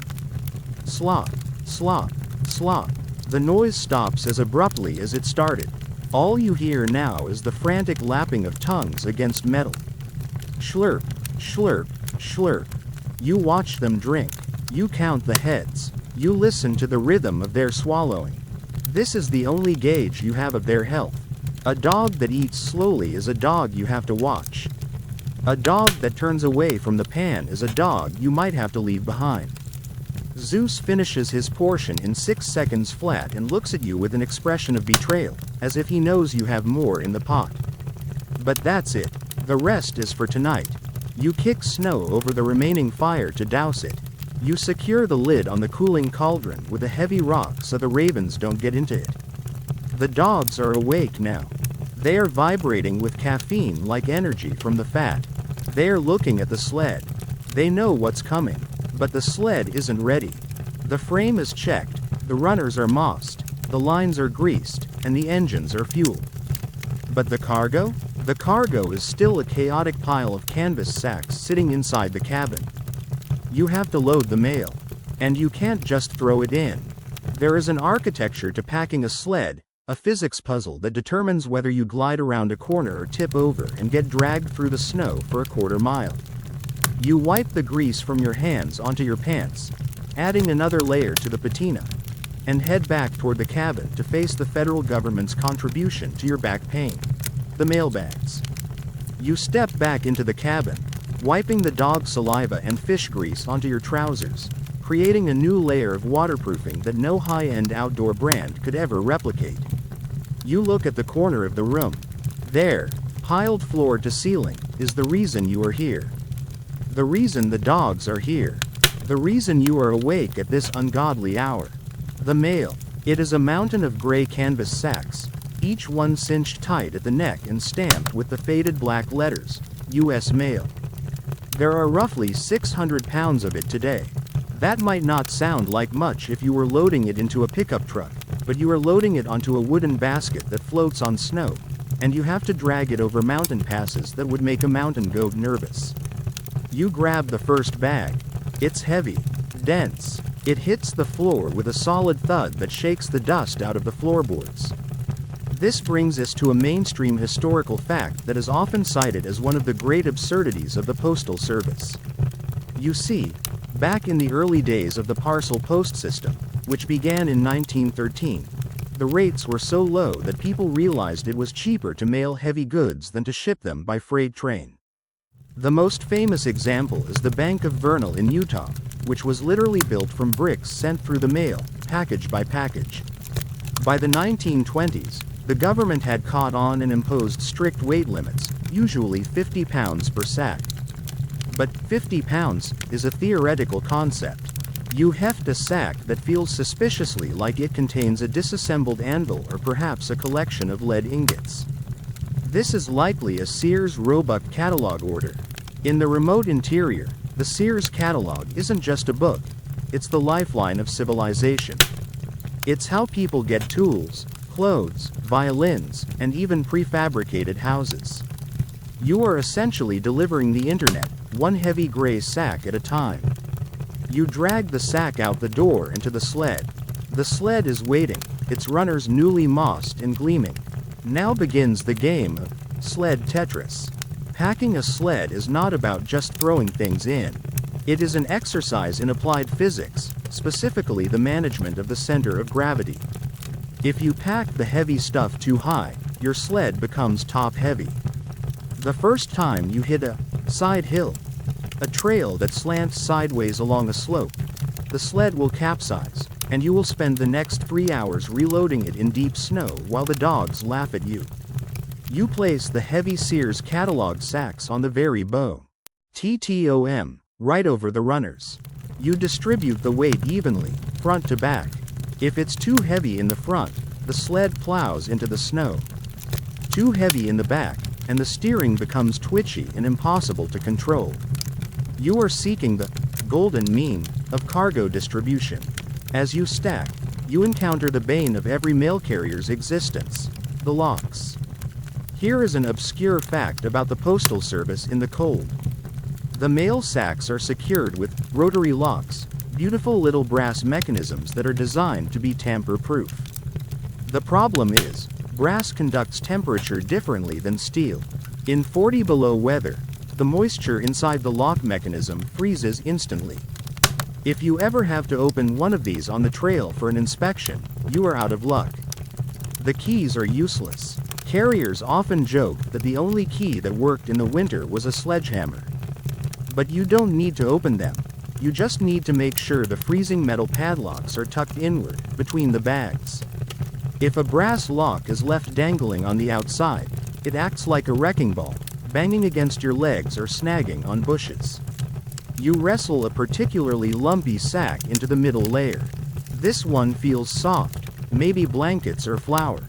Slop, slop, slop. The noise stops as abruptly as it started. All you hear now is the frantic lapping of tongues against metal. Schlurp, schlurp, schlurp. You watch them drink. You count the heads. You listen to the rhythm of their swallowing. This is the only gauge you have of their health. A dog that eats slowly is a dog you have to watch. A dog that turns away from the pan is a dog you might have to leave behind. Zeus finishes his portion in 6 seconds flat and looks at you with an expression of betrayal, as if he knows you have more in the pot. But that's it. The rest is for tonight. You kick snow over the remaining fire to douse it. You secure the lid on the cooling cauldron with a heavy rock so the ravens don't get into it. The dogs are awake now. They are vibrating with caffeine-like energy from the fat. They are looking at the sled. They know what's coming, but the sled isn't ready. The frame is checked, the runners are mossed, the lines are greased, and the engines are fueled. But the cargo? The cargo is still a chaotic pile of canvas sacks sitting inside the cabin. You have to load the mail. And you can't just throw it in. There is an architecture to packing a sled, a physics puzzle that determines whether you glide around a corner or tip over and get dragged through the snow for a quarter mile. You wipe the grease from your hands onto your pants, adding another layer to the patina, and head back toward the cabin to face the federal government's contribution to your back pain. The mailbags. You step back into the cabin, wiping the dog saliva and fish grease onto your trousers, creating a new layer of waterproofing that no high-end outdoor brand could ever replicate. You look at the corner of the room. There, piled floor to ceiling, is the reason you are here. The reason the dogs are here. The reason you are awake at this ungodly hour. The mail. It is a mountain of gray canvas sacks, each one cinched tight at the neck and stamped with the faded black letters, U.S. Mail. There are roughly 600 pounds of it today. That might not sound like much if you were loading it into a pickup truck, but you are loading it onto a wooden basket that floats on snow, and you have to drag it over mountain passes that would make a mountain goat nervous. You grab the first bag. It's heavy, dense. It hits the floor with a solid thud that shakes the dust out of the floorboards. This brings us to a mainstream historical fact that is often cited as one of the great absurdities of the Postal Service. You see, back in the early days of the parcel post system, which began in 1913, the rates were so low that people realized it was cheaper to mail heavy goods than to ship them by freight train. The most famous example is the Bank of Vernal in Utah, which was literally built from bricks sent through the mail, package by package. By the 1920s, the government had caught on and imposed strict weight limits, usually 50 pounds per sack. But 50 pounds is a theoretical concept. You heft a sack that feels suspiciously like it contains a disassembled anvil or perhaps a collection of lead ingots. This is likely a Sears Roebuck catalog order. In the remote interior, the Sears catalog isn't just a book, it's the lifeline of civilization. It's how people get tools, clothes, violins, and even prefabricated houses. You are essentially delivering the internet, one heavy gray sack at a time. You drag the sack out the door into the sled. The sled is waiting, its runners newly mossed and gleaming. Now begins the game of sled Tetris. Packing a sled is not about just throwing things in. It is an exercise in applied physics, specifically the management of the center of gravity. If you pack the heavy stuff too high, your sled becomes top-heavy. The first time you hit a side hill, a trail that slants sideways along a slope, the sled will capsize, and you will spend the next 3 hours reloading it in deep snow while the dogs laugh at you. You place the heavy Sears catalog sacks on the very bow. TTOM, right over the runners. You distribute the weight evenly, front to back. If it's too heavy in the front, the sled plows into the snow. Too heavy in the back, and the steering becomes twitchy and impossible to control. You are seeking the golden mean of cargo distribution. As you stack, you encounter the bane of every mail carrier's existence, the locks. Here is an obscure fact about the postal service in the cold. The mail sacks are secured with rotary locks, beautiful little brass mechanisms that are designed to be tamper-proof. The problem is, brass conducts temperature differently than steel. In 40 below weather, the moisture inside the lock mechanism freezes instantly. If you ever have to open one of these on the trail for an inspection, you are out of luck. The keys are useless. Carriers often joke that the only key that worked in the winter was a sledgehammer. But you don't need to open them. You just need to make sure the freezing metal padlocks are tucked inward, between the bags. If a brass lock is left dangling on the outside, it acts like a wrecking ball, banging against your legs or snagging on bushes. You wrestle a particularly lumpy sack into the middle layer. This one feels soft, maybe blankets or flour.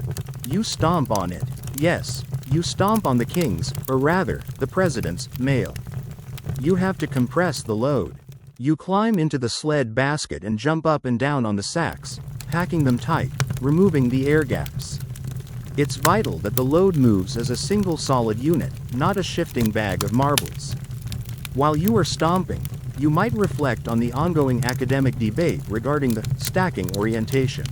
You stomp on it. Yes, you stomp on the king's, or rather, the president's, mail. You have to compress the load. You climb into the sled basket and jump up and down on the sacks, packing them tight, removing the air gaps. It's vital that the load moves as a single solid unit, not a shifting bag of marbles. While you are stomping, you might reflect on the ongoing academic debate regarding the stacking orientation.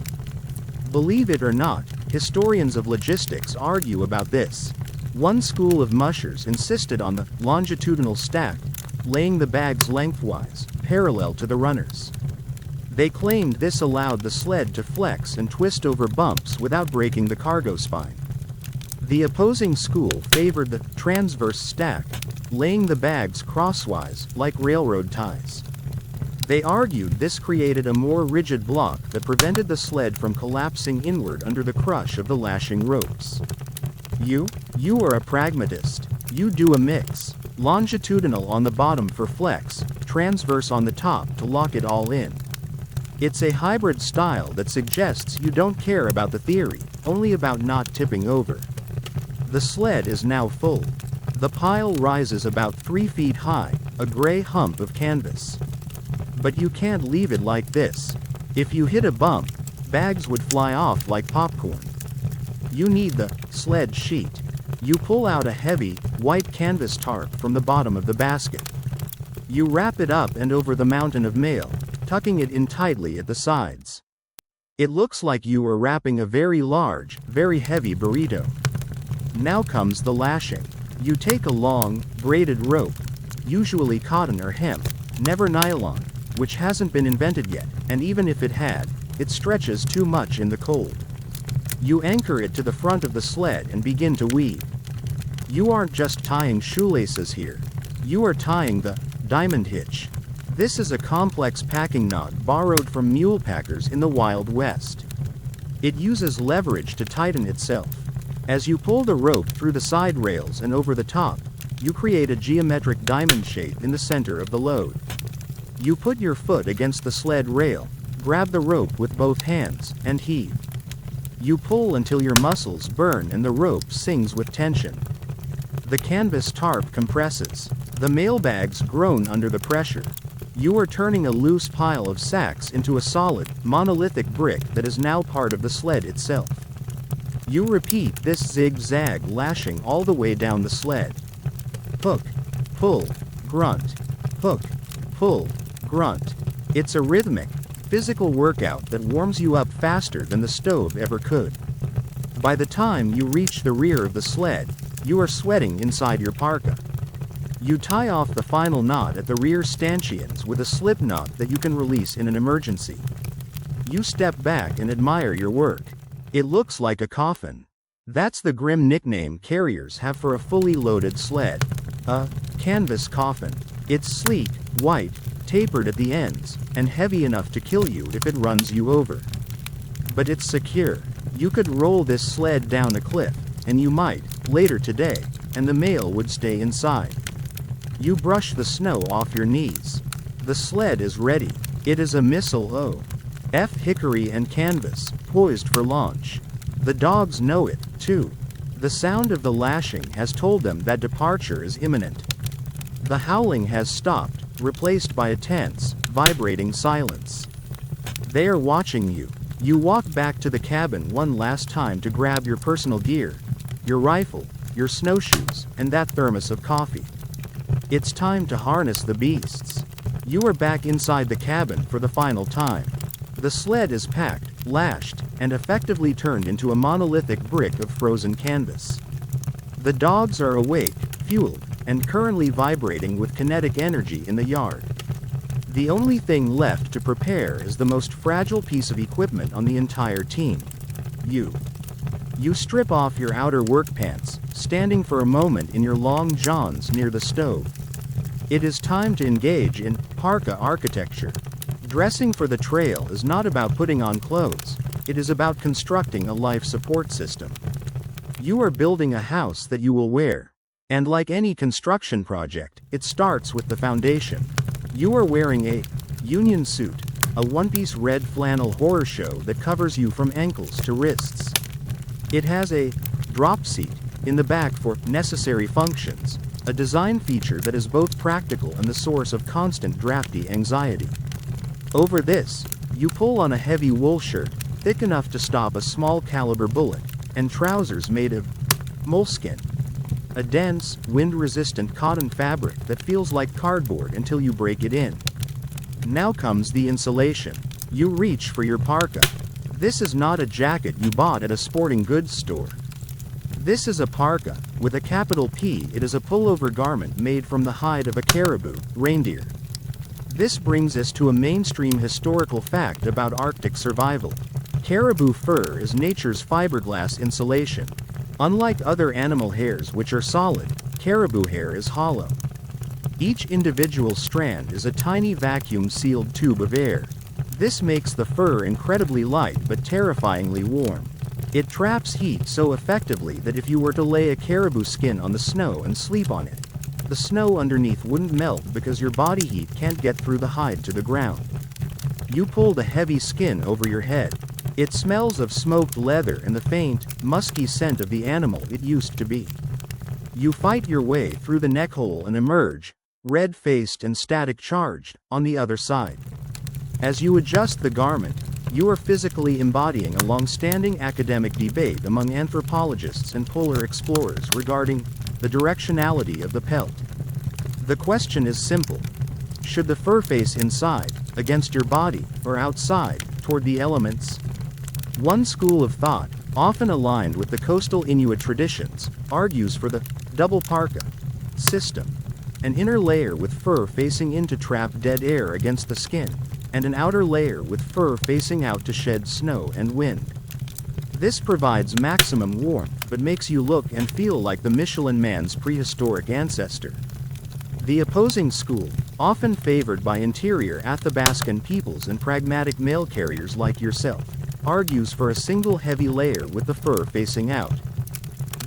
Believe it or not, historians of logistics argue about this. One school of mushers insisted on the longitudinal stack, laying the bags lengthwise, parallel to the runners. They claimed this allowed the sled to flex and twist over bumps without breaking the cargo spine. The opposing school favored the transverse stack, laying the bags crosswise, like railroad ties. They argued this created a more rigid block that prevented the sled from collapsing inward under the crush of the lashing ropes. You are a pragmatist. You do a mix. Longitudinal on the bottom for flex, transverse on the top to lock it all in. It's a hybrid style that suggests you don't care about the theory, only about not tipping over. The sled is now full. The pile rises about 3 feet high, a gray hump of canvas. But you can't leave it like this. If you hit a bump, bags would fly off like popcorn. You need the sled sheet. You pull out a heavy, white canvas tarp from the bottom of the basket. You wrap it up and over the mountain of mail, tucking it in tightly at the sides. It looks like you are wrapping a very large, very heavy burrito. Now comes the lashing. You take a long, braided rope, usually cotton or hemp, never nylon, which hasn't been invented yet, and even if it had, it stretches too much in the cold. You anchor it to the front of the sled and begin to weave. You aren't just tying shoelaces here. You are tying the diamond hitch. This is a complex packing knot borrowed from mule packers in the Wild West. It uses leverage to tighten itself. As you pull the rope through the side rails and over the top, you create a geometric diamond shape in the center of the load. You put your foot against the sled rail, grab the rope with both hands, and heave. You pull until your muscles burn and the rope sings with tension. The canvas tarp compresses. The mailbags groan under the pressure. You are turning a loose pile of sacks into a solid, monolithic brick that is now part of the sled itself. You repeat this zigzag lashing all the way down the sled. Hook, pull, grunt. Hook, pull, grunt. It's a rhythmic, physical workout that warms you up faster than the stove ever could. By the time you reach the rear of the sled, you are sweating inside your parka. You tie off the final knot at the rear stanchions with a slip knot that you can release in an emergency. You step back and admire your work. It looks like a coffin. That's the grim nickname carriers have for a fully loaded sled. A canvas coffin. It's sleek, white, tapered at the ends, and heavy enough to kill you if it runs you over. But it's secure. You could roll this sled down a cliff, and you might, later today, and the mail would stay inside. You brush the snow off your knees. The sled is ready. It is a missile hickory and canvas, poised for launch. The dogs know it, too. The sound of the lashing has told them that departure is imminent. The howling has stopped, replaced by a tense, vibrating silence. They are watching you. You walk back to the cabin one last time to grab your personal gear, your rifle, your snowshoes, and that thermos of coffee. It's time to harness the beasts. You are back inside the cabin for the final time. The sled is packed, lashed, and effectively turned into a monolithic brick of frozen canvas. The dogs are awake, fueled, and currently vibrating with kinetic energy in the yard. The only thing left to prepare is the most fragile piece of equipment on the entire team. You. You strip off your outer work pants, standing for a moment in your long johns near the stove. It is time to engage in parka architecture. Dressing for the trail is not about putting on clothes, it is about constructing a life support system. You are building a house that you will wear. And like any construction project, it starts with the foundation. You are wearing a union suit, a one-piece red flannel horror show that covers you from ankles to wrists. It has a drop seat in the back for necessary functions, a design feature that is both practical and the source of constant drafty anxiety. Over this, you pull on a heavy wool shirt, thick enough to stop a small caliber bullet, and trousers made of moleskin. A dense, wind-resistant cotton fabric that feels like cardboard until you break it in. Now comes the insulation. You reach for your parka. This is not a jacket you bought at a sporting goods store. This is a parka. With a capital P, it is a pullover garment made from the hide of a caribou, reindeer. This brings us to a mainstream historical fact about Arctic survival. Caribou fur is nature's fiberglass insulation. Unlike other animal hairs which are solid, caribou hair is hollow. Each individual strand is a tiny vacuum-sealed tube of air. This makes the fur incredibly light but terrifyingly warm. It traps heat so effectively that if you were to lay a caribou skin on the snow and sleep on it, the snow underneath wouldn't melt because your body heat can't get through the hide to the ground. You pull the heavy skin over your head. It smells of smoked leather and the faint, musky scent of the animal it used to be. You fight your way through the neck hole and emerge, red-faced and static charged, on the other side. As you adjust the garment, you are physically embodying a long-standing academic debate among anthropologists and polar explorers regarding the directionality of the pelt. The question is simple. Should the fur face inside, against your body, or outside, toward the elements? One school of thought, often aligned with the coastal Inuit traditions, argues for the double parka system, an inner layer with fur facing in to trap dead air against the skin, and an outer layer with fur facing out to shed snow and wind. This provides maximum warmth but makes you look and feel like the Michelin Man's prehistoric ancestor. The opposing school, often favored by interior Athabascan peoples and pragmatic mail carriers like yourself, argues for a single heavy layer with the fur facing out.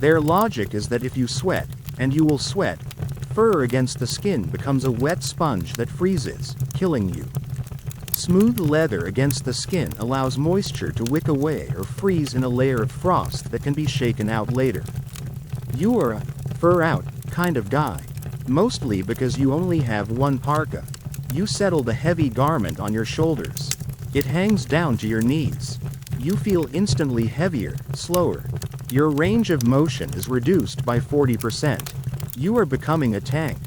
Their logic is that if you sweat, and you will sweat, fur against the skin becomes a wet sponge that freezes, killing you. Smooth leather against the skin allows moisture to wick away or freeze in a layer of frost that can be shaken out later. You are a fur out kind of guy. Mostly because you only have one parka. You settle the heavy garment on your shoulders. It hangs down to your knees. You feel instantly heavier, slower. Your range of motion is reduced by 40%. You are becoming a tank.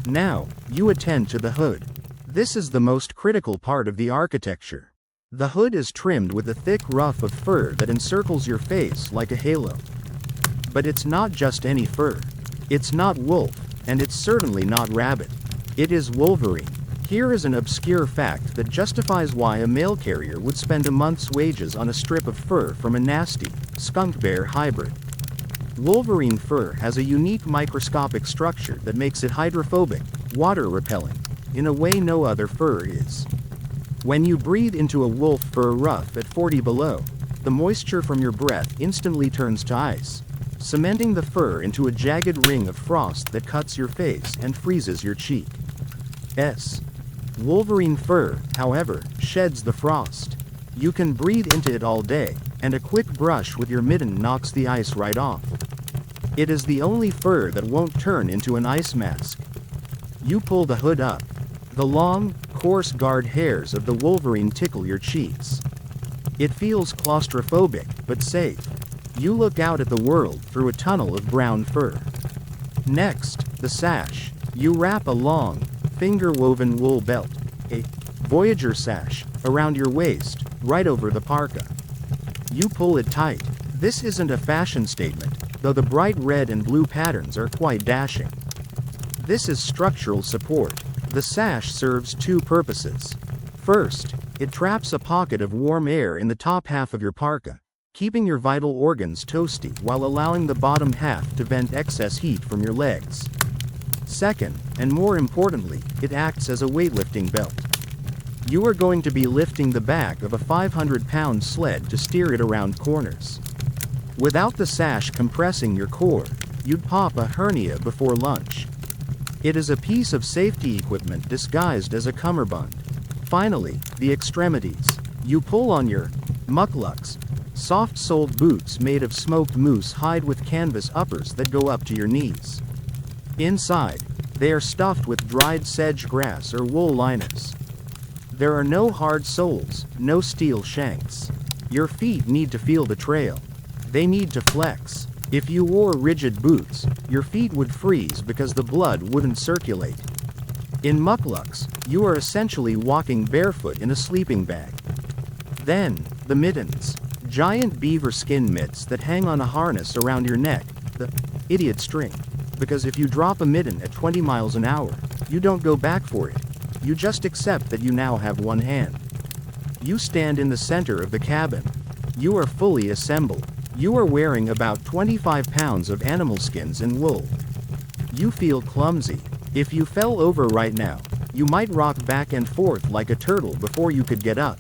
Now, you attend to the hood. This is the most critical part of the architecture. The hood is trimmed with a thick ruff of fur that encircles your face like a halo. But it's not just any fur. It's not wolf, and it's certainly not rabbit. It is Wolverine. Here is an obscure fact that justifies why a mail carrier would spend a month's wages on a strip of fur from a nasty, skunk bear hybrid. Wolverine fur has a unique microscopic structure that makes it hydrophobic, water-repelling, in a way no other fur is. When you breathe into a wolf fur ruff at 40 below, the moisture from your breath instantly turns to ice, cementing the fur into a jagged ring of frost that cuts your face and freezes your cheek. Wolverine fur, however, sheds the frost. You can breathe into it all day, and a quick brush with your mitten knocks the ice right off. It is the only fur that won't turn into an ice mask. You pull the hood up. The long, coarse guard hairs of the wolverine tickle your cheeks. It feels claustrophobic, but safe. You look out at the world through a tunnel of brown fur. Next, the sash. You wrap a long, finger-woven wool belt, a Voyager sash, around your waist, right over the parka. You pull it tight. This isn't a fashion statement, though the bright red and blue patterns are quite dashing. This is structural support. The sash serves two purposes. First, it traps a pocket of warm air in the top half of your parka, keeping your vital organs toasty while allowing the bottom half to vent excess heat from your legs. Second, and more importantly, it acts as a weightlifting belt. You are going to be lifting the back of a 500-pound sled to steer it around corners. Without the sash compressing your core, you'd pop a hernia before lunch. It is a piece of safety equipment disguised as a cummerbund. Finally, the extremities. You pull on your mucklucks, soft-soled boots made of smoked moose hide with canvas uppers that go up to your knees. Inside, they are stuffed with dried sedge grass or wool liners. There are no hard soles, no steel shanks. Your feet need to feel the trail. They need to flex. If you wore rigid boots, your feet would freeze because the blood wouldn't circulate. In mucklucks, you are essentially walking barefoot in a sleeping bag. Then, the mittens. Giant beaver skin mitts that hang on a harness around your neck, the idiot string. Because if you drop a mitten at 20 miles an hour, you don't go back for it. You just accept that you now have one hand. You stand in the center of the cabin. You are fully assembled. You are wearing about 25 pounds of animal skins and wool. You feel clumsy. If you fell over right now, you might rock back and forth like a turtle before you could get up.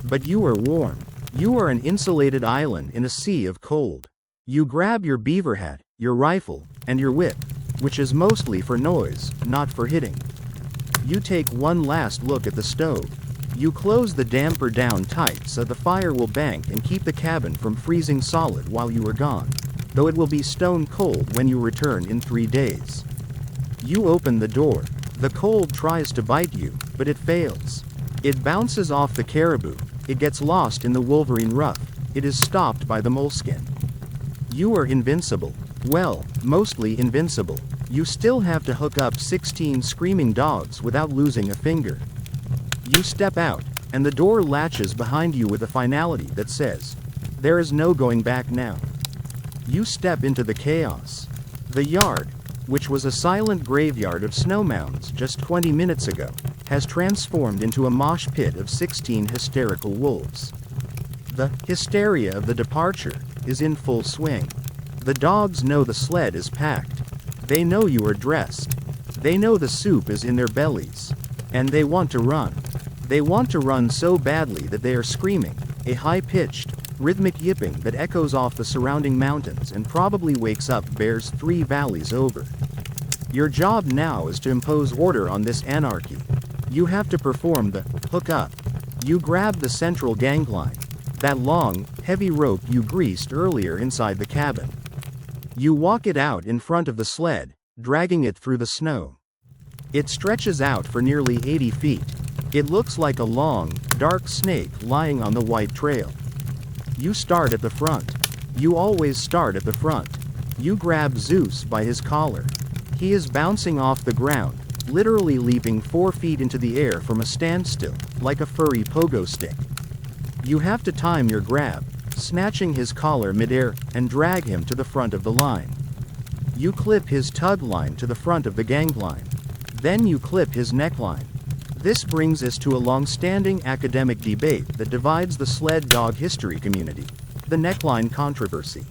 But you are warm. You are an insulated island in a sea of cold. You grab your beaver hat, your rifle, and your whip, which is mostly for noise, not for hitting. You take one last look at the stove. You close the damper down tight so the fire will bank and keep the cabin from freezing solid while you are gone, though it will be stone cold when you return in 3 days. You open the door. The cold tries to bite you, but it fails. It bounces off the caribou. It gets lost in the wolverine ruff. It is stopped by the moleskin. You are invincible. Well, mostly invincible. You still have to hook up 16 screaming dogs without losing a finger. You step out, and the door latches behind you with a finality that says, "There is no going back now." You step into the chaos. The yard, which was a silent graveyard of snow mounds just 20 minutes ago, has transformed into a mosh pit of 16 hysterical wolves. The hysteria of the departure is in full swing. The dogs know the sled is packed. They know you are dressed. They know the soup is in their bellies. And they want to run. They want to run so badly that they are screaming, a high-pitched, rhythmic yipping that echoes off the surrounding mountains and probably wakes up bears 3 valleys over. Your job now is to impose order on this anarchy. You have to perform the hook up. You grab the central gangline, that long, heavy rope you greased earlier inside the cabin. You walk it out in front of the sled, dragging it through the snow. It stretches out for nearly 80 feet. It looks like a long, dark snake lying on the white trail. You start at the front. You always start at the front. You grab Zeus by his collar. He is bouncing off the ground, literally leaping 4 feet into the air from a standstill, like a furry pogo stick. You have to time your grab, snatching his collar midair, and drag him to the front of the line. You clip his tug line to the front of the gangline. Then you clip his neckline. This brings us to a long-standing academic debate that divides the sled dog history community, the neckline controversy.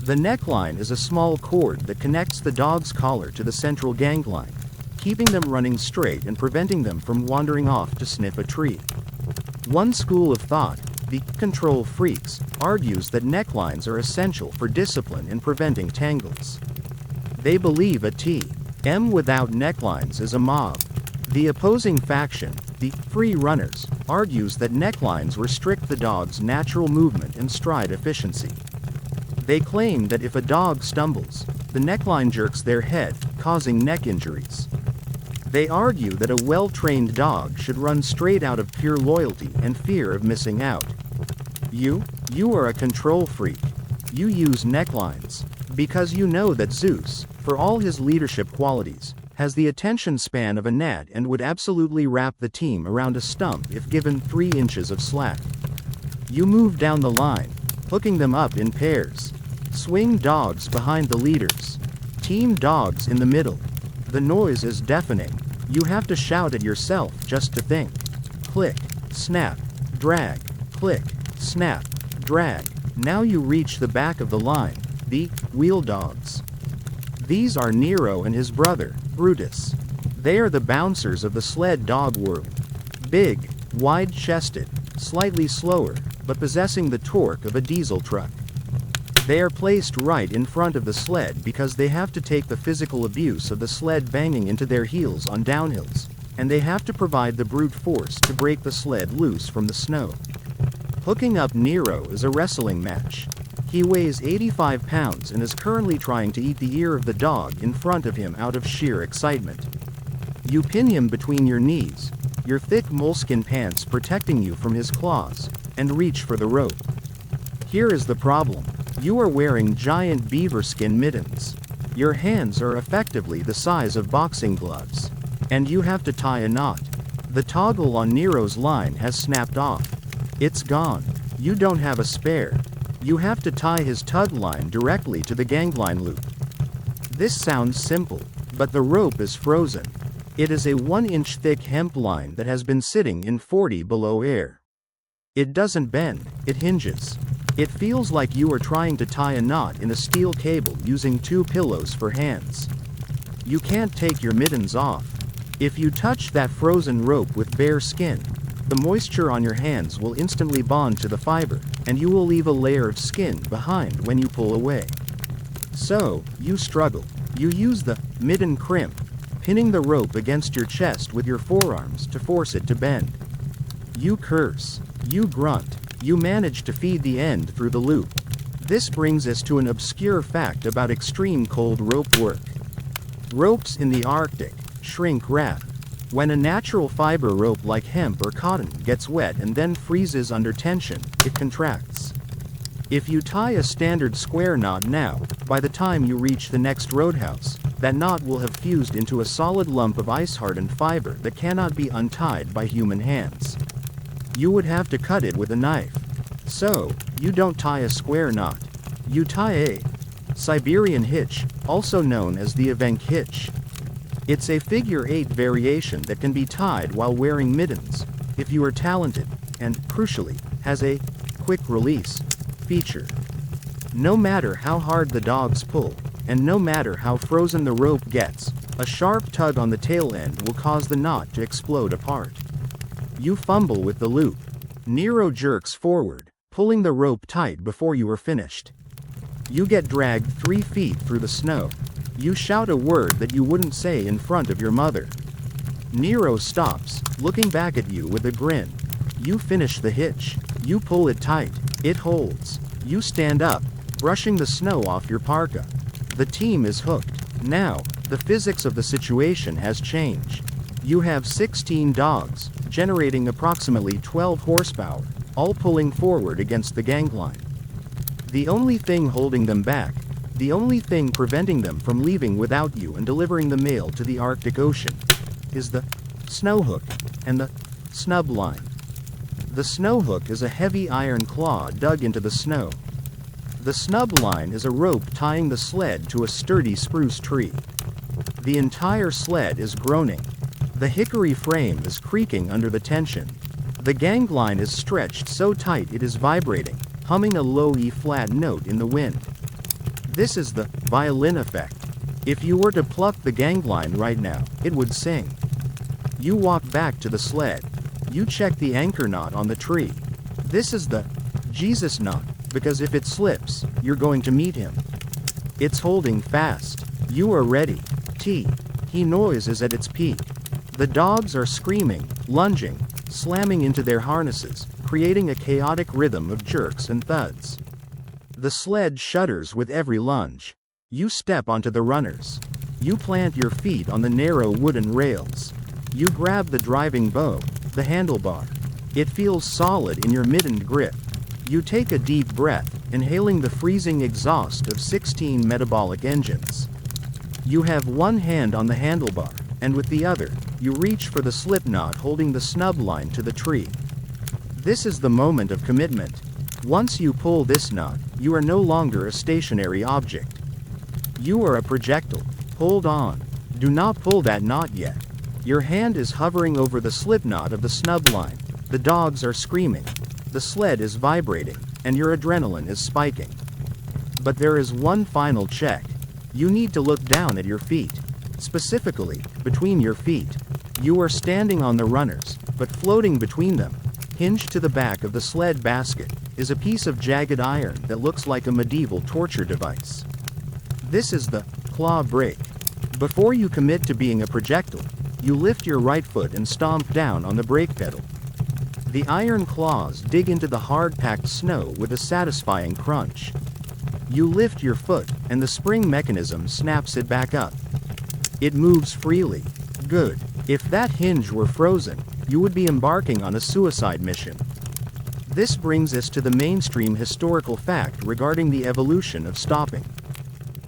The neckline is a small cord that connects the dog's collar to the central gangline, keeping them running straight and preventing them from wandering off to sniff a tree. One school of thought, the control freaks, argues that necklines are essential for discipline and preventing tangles. They believe a T.M. without necklines is a mob. The opposing faction, the free runners, argues that necklines restrict the dog's natural movement and stride efficiency. They claim that if a dog stumbles, the neckline jerks their head, causing neck injuries. They argue that a well-trained dog should run straight out of pure loyalty and fear of missing out. You are a control freak. You use necklines because you know that Zeus, for all his leadership qualities, has the attention span of a gnat and would absolutely wrap the team around a stump if given 3 inches of slack. You move down the line, hooking them up in pairs. Swing dogs behind the leaders. Team dogs in the middle. The noise is deafening. You have to shout at yourself just to think. Click, snap, drag, click, snap, drag. Now you reach the back of the line, the wheel dogs. These are Nero and his brother, Brutus. They are the bouncers of the sled dog world. Big, wide-chested, slightly slower, but possessing the torque of a diesel truck. They are placed right in front of the sled because they have to take the physical abuse of the sled banging into their heels on downhills, and they have to provide the brute force to break the sled loose from the snow. Hooking up Nero is a wrestling match. He weighs 85 pounds and is currently trying to eat the ear of the dog in front of him out of sheer excitement. You pin him between your knees, your thick moleskin pants protecting you from his claws, and reach for the rope. Here is the problem. You are wearing giant beaver skin mittens. Your hands are effectively the size of boxing gloves. And you have to tie a knot. The toggle on Nero's line has snapped off. It's gone. You don't have a spare. You have to tie his tug line directly to the gangline loop. This sounds simple, but the rope is frozen. It is a 1-inch thick hemp line that has been sitting in 40 below air. It doesn't bend, it hinges. It feels like you are trying to tie a knot in a steel cable using 2 pillows for hands. You can't take your mittens off. If you touch that frozen rope with bare skin, the moisture on your hands will instantly bond to the fiber, and you will leave a layer of skin behind when you pull away. So, you struggle. You use the mitten crimp, pinning the rope against your chest with your forearms to force it to bend. You curse. You grunt. You manage to feed the end through the loop. This brings us to an obscure fact about extreme cold rope work. Ropes in the Arctic shrink wrap. When a natural fiber rope like hemp or cotton gets wet and then freezes under tension, it contracts. If you tie a standard square knot now, by the time you reach the next roadhouse, that knot will have fused into a solid lump of ice-hardened fiber that cannot be untied by human hands. You would have to cut it with a knife. So, you don't tie a square knot. You tie a Siberian hitch, also known as the Evenk hitch. It's a figure-8 variation that can be tied while wearing mittens, if you are talented, and, crucially, has a quick release feature. No matter how hard the dogs pull, and no matter how frozen the rope gets, a sharp tug on the tail end will cause the knot to explode apart. You fumble with the loop. Nero jerks forward, pulling the rope tight before you are finished. You get dragged 3 feet through the snow. You shout a word that you wouldn't say in front of your mother. Nero stops, looking back at you with a grin. You finish the hitch. You pull it tight. It holds. You stand up, brushing the snow off your parka. The team is hooked. Now, the physics of the situation has changed. You have 16 dogs, generating approximately 12 horsepower, all pulling forward against the gangline. The only thing holding them back, the only thing preventing them from leaving without you and delivering the mail to the Arctic Ocean, is the snow hook and the snub line. The snow hook is a heavy iron claw dug into the snow. The snub line is a rope tying the sled to a sturdy spruce tree. The entire sled is groaning. The hickory frame is creaking under the tension. The gangline is stretched so tight it is vibrating, humming a low E-flat note in the wind. This is the violin effect. If you were to pluck the gangline right now, it would sing. You walk back to the sled. You check the anchor knot on the tree. This is the Jesus knot, because if it slips, you're going to meet him. It's holding fast. You are ready. He noise is at its peak. The dogs are screaming, lunging, slamming into their harnesses, creating a chaotic rhythm of jerks and thuds. The sled shudders with every lunge. You step onto the runners. You plant your feet on the narrow wooden rails. You grab the driving bow, the handlebar. It feels solid in your mittened grip. You take a deep breath, inhaling the freezing exhaust of 16 metabolic engines. You have one hand on the handlebar, and with the other, you reach for the slip knot holding the snub line to the tree. This is the moment of commitment. Once you pull this knot, you are no longer a stationary object. You are a projectile. Hold on. Do not pull that knot yet. Your hand is hovering over the slip knot of the snub line. The dogs are screaming. The sled is vibrating, and your adrenaline is spiking. But there is one final check. You need to look down at your feet. Specifically, between your feet. You are standing on the runners, but floating between them, hinged to the back of the sled basket, is a piece of jagged iron that looks like a medieval torture device. This is the claw brake. Before you commit to being a projectile, you lift your right foot and stomp down on the brake pedal. The iron claws dig into the hard-packed snow with a satisfying crunch. You lift your foot, and the spring mechanism snaps it back up. It moves freely. Good. If that hinge were frozen, you would be embarking on a suicide mission. This brings us to the mainstream historical fact regarding the evolution of stopping.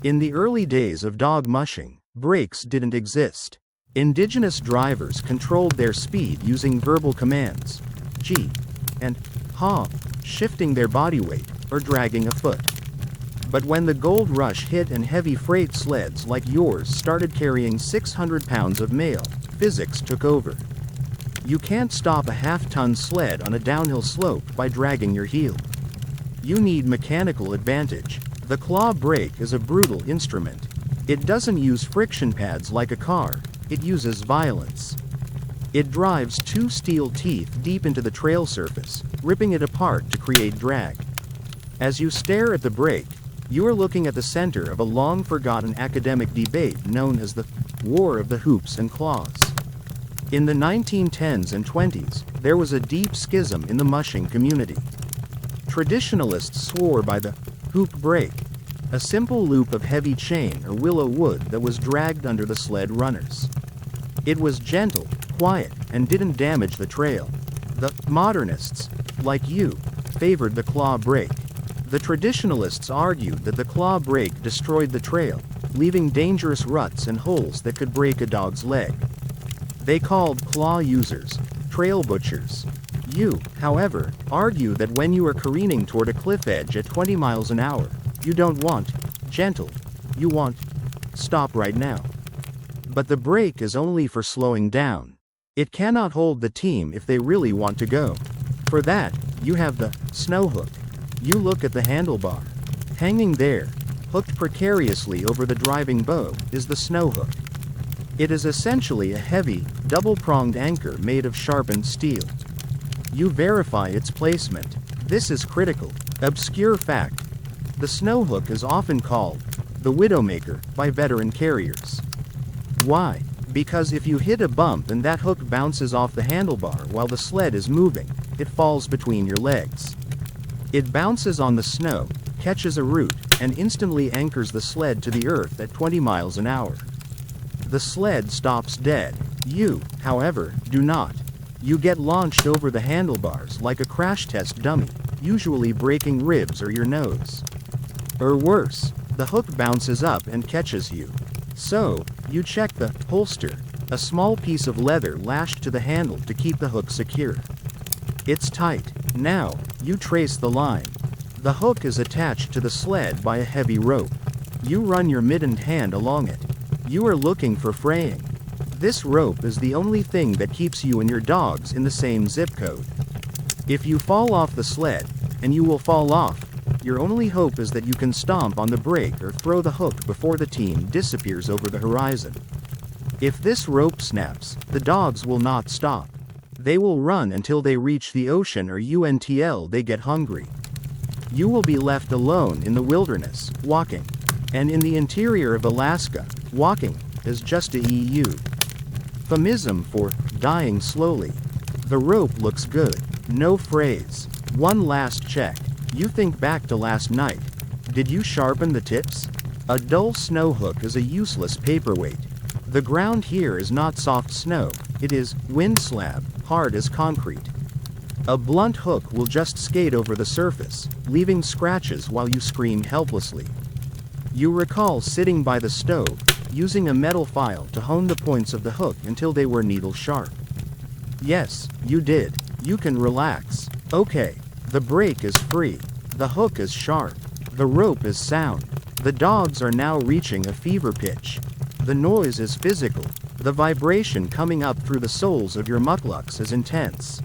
In the early days of dog mushing, brakes didn't exist. Indigenous drivers controlled their speed using verbal commands, G and ha, shifting their body weight, or dragging a foot. But when the gold rush hit and heavy freight sleds like yours started carrying 600 pounds of mail, physics took over. You can't stop a half-ton sled on a downhill slope by dragging your heel. You need mechanical advantage. The claw brake is a brutal instrument. It doesn't use friction pads like a car, it uses violence. It drives two steel teeth deep into the trail surface, ripping it apart to create drag. As you stare at the brake, you are looking at the center of a long-forgotten academic debate known as the War of the Hoops and Claws. In the 1910s and 20s, there was a deep schism in the mushing community. Traditionalists swore by the hoop brake, a simple loop of heavy chain or willow wood that was dragged under the sled runners. It was gentle, quiet, and didn't damage the trail. The modernists, like you, favored the claw brake. The traditionalists argued that the claw brake destroyed the trail, leaving dangerous ruts and holes that could break a dog's leg. They called claw users trail butchers. You, however, argue that when you are careening toward a cliff edge at 20 miles an hour, you don't want gentle, you want stop right now. But the brake is only for slowing down. It cannot hold the team if they really want to go. For that, you have the snow hook. You look at the handlebar. Hanging there, hooked precariously over the driving bow, is the snow hook. It is essentially a heavy, double-pronged anchor made of sharpened steel. You verify its placement. This is critical. Obscure fact. The snow hook is often called the Widowmaker by veteran carriers. Why? Because if you hit a bump and that hook bounces off the handlebar while the sled is moving, it falls between your legs. It bounces on the snow, catches a root, and instantly anchors the sled to the earth at 20 miles an hour. The sled stops dead. You, however, do not. You get launched over the handlebars like a crash test dummy, usually breaking ribs or your nose. Or worse, the hook bounces up and catches you. So, you check the holster, a small piece of leather lashed to the handle to keep the hook secure. It's tight. Now, you trace the line. The hook is attached to the sled by a heavy rope. You run your mittened hand along it. You are looking for fraying. This rope is the only thing that keeps you and your dogs in the same zip code. If you fall off the sled, and you will fall off, your only hope is that you can stomp on the brake or throw the hook before the team disappears over the horizon. If this rope snaps, the dogs will not stop. They will run until they reach the ocean or until they get hungry. You will be left alone in the wilderness, walking. And in the interior of Alaska, walking is just a euphemism for dying slowly. The rope looks good. No phrase. One last check. You think back to last night. Did you sharpen the tips? A dull snow hook is a useless paperweight. The ground here is not soft snow, it is wind slab, hard as concrete. A blunt hook will just skate over the surface, leaving scratches while you scream helplessly. You recall sitting by the stove, using a metal file to hone the points of the hook until they were needle sharp. Yes, you did. You can relax. Okay, the brake is free. The hook is sharp. The rope is sound. The dogs are now reaching a fever pitch. The noise is physical. The vibration coming up through the soles of your mukluks is intense.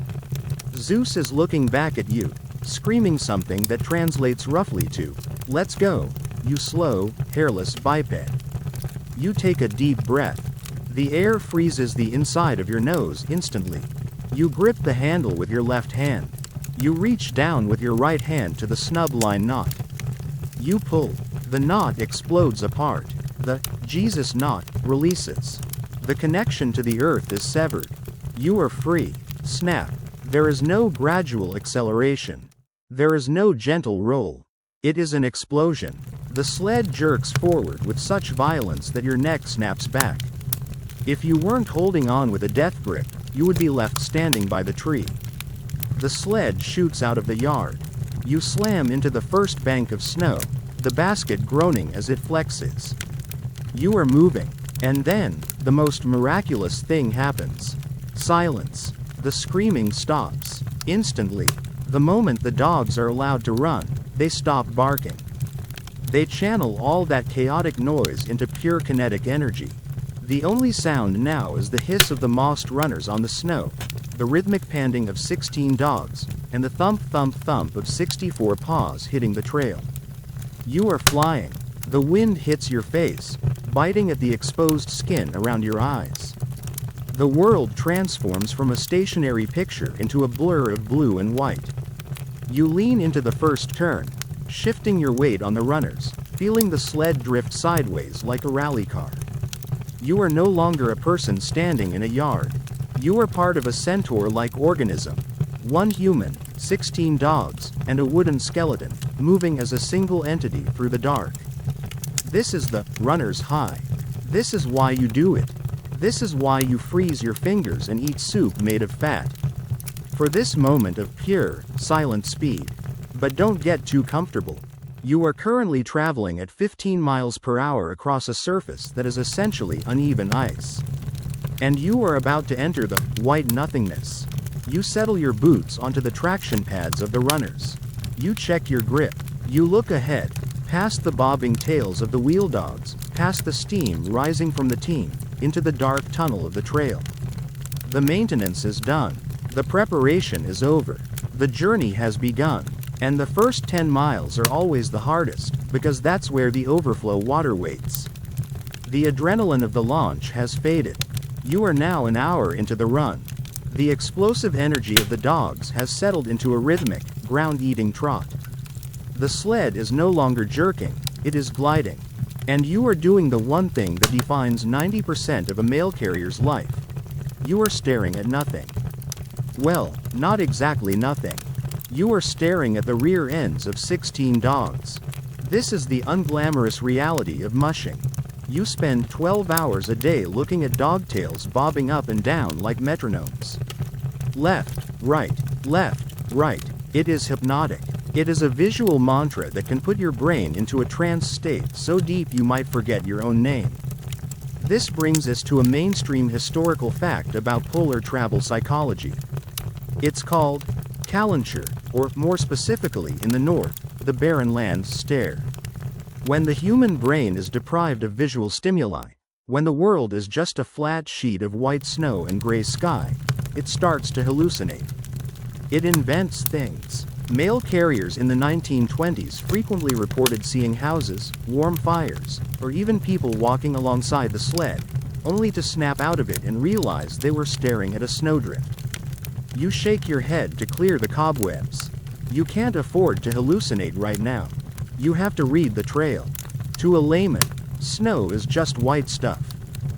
Zeus is looking back at you, screaming something that translates roughly to, "Let's go, you slow, hairless biped." You take a deep breath. The air freezes the inside of your nose instantly. You grip the handle with your left hand. You reach down with your right hand to the snub line knot. You pull. The knot explodes apart. The Jesus knot releases. The connection to the earth is severed. You are free. Snap. There is no gradual acceleration. There is no gentle roll. It is an explosion. The sled jerks forward with such violence that your neck snaps back. If you weren't holding on with a death grip, you would be left standing by the tree. The sled shoots out of the yard. You slam into the first bank of snow, the basket groaning as it flexes. You are moving, and then, the most miraculous thing happens. Silence. The screaming stops. Instantly. The moment the dogs are allowed to run, they stop barking. They channel all that chaotic noise into pure kinetic energy. The only sound now is the hiss of the mossed runners on the snow, the rhythmic panting of 16 dogs, and the thump-thump-thump of 64 paws hitting the trail. You are flying. The wind hits your face, biting at the exposed skin around your eyes. The world transforms from a stationary picture into a blur of blue and white. You lean into the first turn, shifting your weight on the runners, feeling the sled drift sideways like a rally car. You are no longer a person standing in a yard. You are part of a centaur-like organism. One human, 16 dogs, and a wooden skeleton, moving as a single entity through the dark. This is the runner's high. This is why you do it. This is why you freeze your fingers and eat soup made of fat. For this moment of pure, silent speed. But don't get too comfortable. You are currently traveling at 15 miles per hour across a surface that is essentially uneven ice. And you are about to enter the white nothingness. You settle your boots onto the traction pads of the runners. You check your grip. You look ahead, past the bobbing tails of the wheel dogs, past the steam rising from the team, into the dark tunnel of the trail. The maintenance is done. The preparation is over. The journey has begun. And the first 10 miles are always the hardest, because that's where the overflow water waits. The adrenaline of the launch has faded. You are now an hour into the run. The explosive energy of the dogs has settled into a rhythmic, ground-eating trot. The sled is no longer jerking, it is gliding. And you are doing the one thing that defines 90% of a mail carrier's life. You are staring at nothing. Well, not exactly nothing. You are staring at the rear ends of 16 dogs. This is the unglamorous reality of mushing. You spend 12 hours a day looking at dog tails bobbing up and down like metronomes. Left, right, it is hypnotic. It is a visual mantra that can put your brain into a trance state so deep you might forget your own name. This brings us to a mainstream historical fact about polar travel psychology. It's called calenture, or more specifically in the north, the barren lands stare. When the human brain is deprived of visual stimuli, when the world is just a flat sheet of white snow and gray sky, it starts to hallucinate. It invents things. Mail carriers in the 1920s frequently reported seeing houses, warm fires, or even people walking alongside the sled, only to snap out of it and realize they were staring at a snowdrift. You shake your head to clear the cobwebs. You can't afford to hallucinate right now. You have to read the trail. To a layman, snow is just white stuff.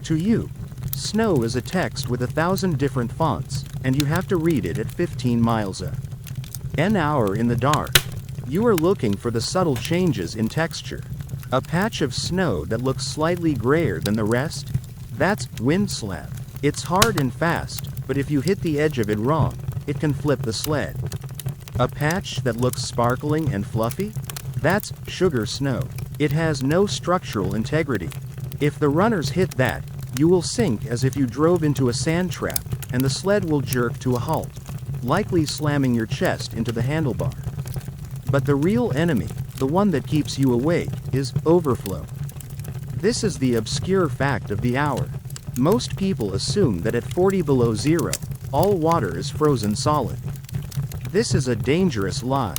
To you, snow is a text with 1,000 different fonts, and you have to read it at 15 miles an hour in the dark. You are looking for the subtle changes in texture. A patch of snow that looks slightly grayer than the rest? That's wind slap. It's hard and fast, but if you hit the edge of it wrong, it can flip the sled. A patch that looks sparkling and fluffy? That's sugar snow. It has no structural integrity. If the runners hit that, you will sink as if you drove into a sand trap, and the sled will jerk to a halt, likely slamming your chest into the handlebar. But the real enemy, the one that keeps you awake, is overflow. This is the obscure fact of the hour. Most people assume that at 40 below zero, all water is frozen solid. This is a dangerous lie.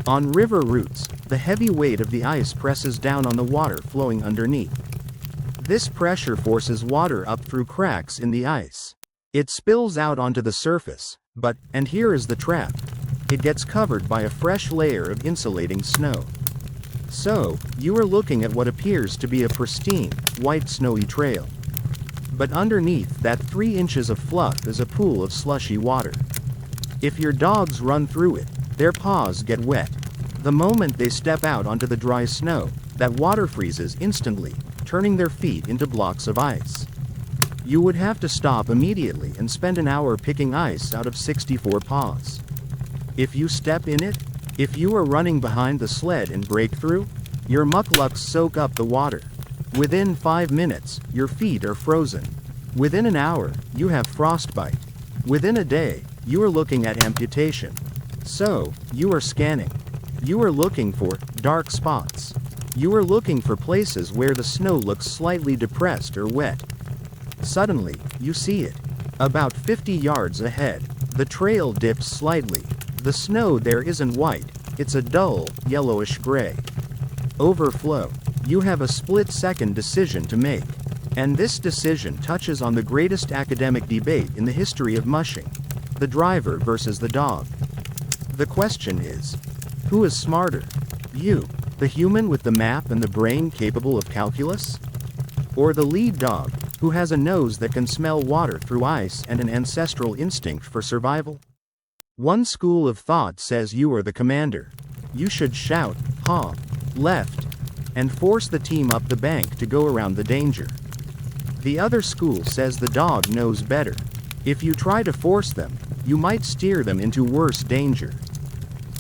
On river routes, the heavy weight of the ice presses down on the water flowing underneath. This pressure forces water up through cracks in the ice. It spills out onto the surface, but, and here is the trap, it gets covered by a fresh layer of insulating snow. So, you are looking at what appears to be a pristine, white snowy trail. But underneath that 3 inches of fluff is a pool of slushy water. If your dogs run through it, their paws get wet. The moment they step out onto the dry snow, that water freezes instantly, turning their feet into blocks of ice. You would have to stop immediately and spend an hour picking ice out of 64 paws. If you step in it, if you are running behind the sled and break through, your mucklucks soak up the water. Within 5 minutes, your feet are frozen. Within an hour, you have frostbite. Within a day, you are looking at amputation. So, you are scanning. You are looking for dark spots. You are looking for places where the snow looks slightly depressed or wet. Suddenly, you see it. About 50 yards ahead, the trail dips slightly. The snow there isn't white, it's a dull, yellowish gray. Overflow. You have a split-second decision to make. And this decision touches on the greatest academic debate in the history of mushing: the driver versus the dog. The question is, who is smarter? You, the human with the map and the brain capable of calculus? Or the lead dog, who has a nose that can smell water through ice and an ancestral instinct for survival? One school of thought says you are the commander. You should shout, "Haw, left," and force the team up the bank to go around the danger. The other school says the dog knows better. If you try to force them, you might steer them into worse danger.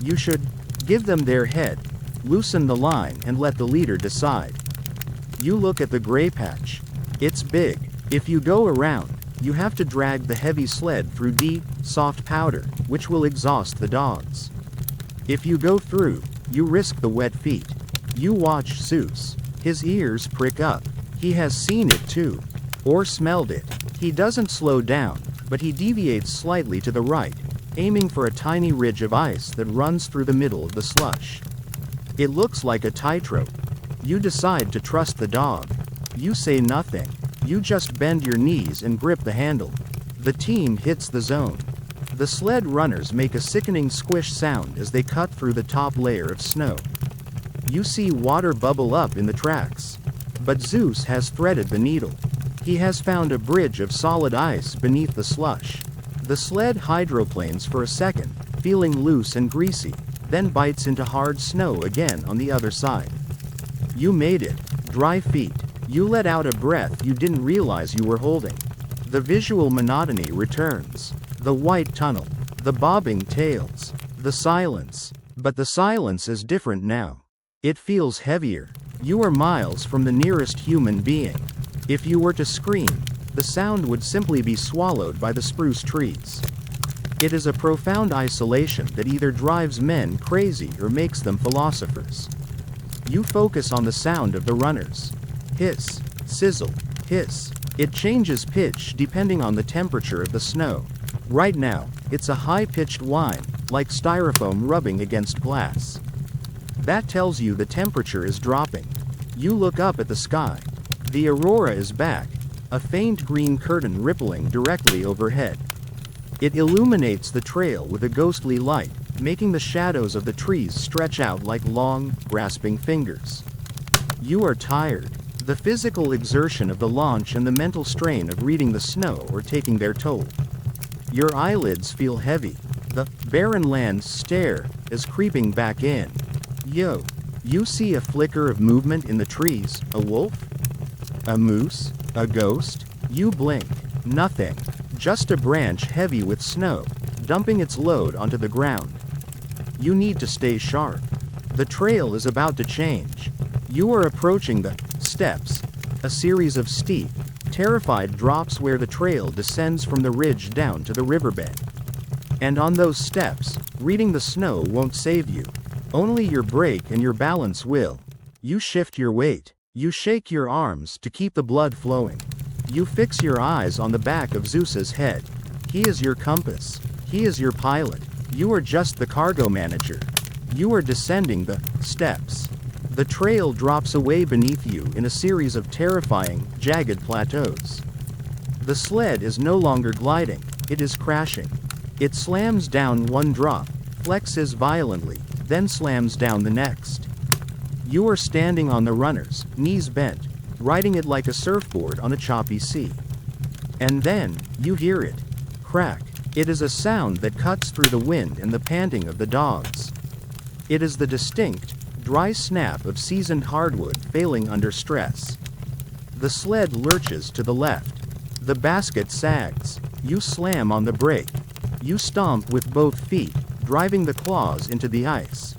You should give them their head, loosen the line and let the leader decide. You look at the gray patch. It's big. If you go around, you have to drag the heavy sled through deep, soft powder, which will exhaust the dogs. If you go through, you risk the wet feet. You watch Zeus. His ears prick up. He has seen it too. Or smelled it. He doesn't slow down, but he deviates slightly to the right, aiming for a tiny ridge of ice that runs through the middle of the slush. It looks like a tightrope. You decide to trust the dog. You say nothing. You just bend your knees and grip the handle. The team hits the zone. The sled runners make a sickening squish sound as they cut through the top layer of snow. You see water bubble up in the tracks. But Zeus has threaded the needle. He has found a bridge of solid ice beneath the slush. The sled hydroplanes for a second, feeling loose and greasy, then bites into hard snow again on the other side. You made it. Dry feet. You let out a breath you didn't realize you were holding. The visual monotony returns. The white tunnel. The bobbing tails. The silence. But the silence is different now. It feels heavier. You are miles from the nearest human being. If you were to scream, the sound would simply be swallowed by the spruce trees. It is a profound isolation that either drives men crazy or makes them philosophers. You focus on the sound of the runners. Hiss, sizzle, hiss. It changes pitch depending on the temperature of the snow. Right now, it's a high-pitched whine, like styrofoam rubbing against glass. That tells you the temperature is dropping. You look up at the sky. The aurora is back, a faint green curtain rippling directly overhead. It illuminates the trail with a ghostly light, making the shadows of the trees stretch out like long, grasping fingers. You are tired. The physical exertion of the launch and the mental strain of reading the snow are taking their toll. Your eyelids feel heavy. The barren land stare is creeping back in. Yo, you see a flicker of movement in the trees, a wolf? A moose? A ghost? You blink. Nothing. Just a branch heavy with snow, dumping its load onto the ground. You need to stay sharp. The trail is about to change. You are approaching the steps, a series of steep, terrified drops where the trail descends from the ridge down to the riverbed. And on those steps, reading the snow won't save you. Only your brake and your balance will. You shift your weight. You shake your arms to keep the blood flowing. You fix your eyes on the back of Zeus's head. He is your compass. He is your pilot. You are just the cargo manager. You are descending the steps. The trail drops away beneath you in a series of terrifying, jagged plateaus. The sled is no longer gliding, it is crashing. It slams down one drop, flexes violently, then slams down the next. You are standing on the runners, knees bent, riding it like a surfboard on a choppy sea. And then, you hear it. Crack. It is a sound that cuts through the wind and the panting of the dogs. It is the distinct, dry snap of seasoned hardwood failing under stress. The sled lurches to the left. The basket sags. You slam on the brake. You stomp with both feet, driving the claws into the ice.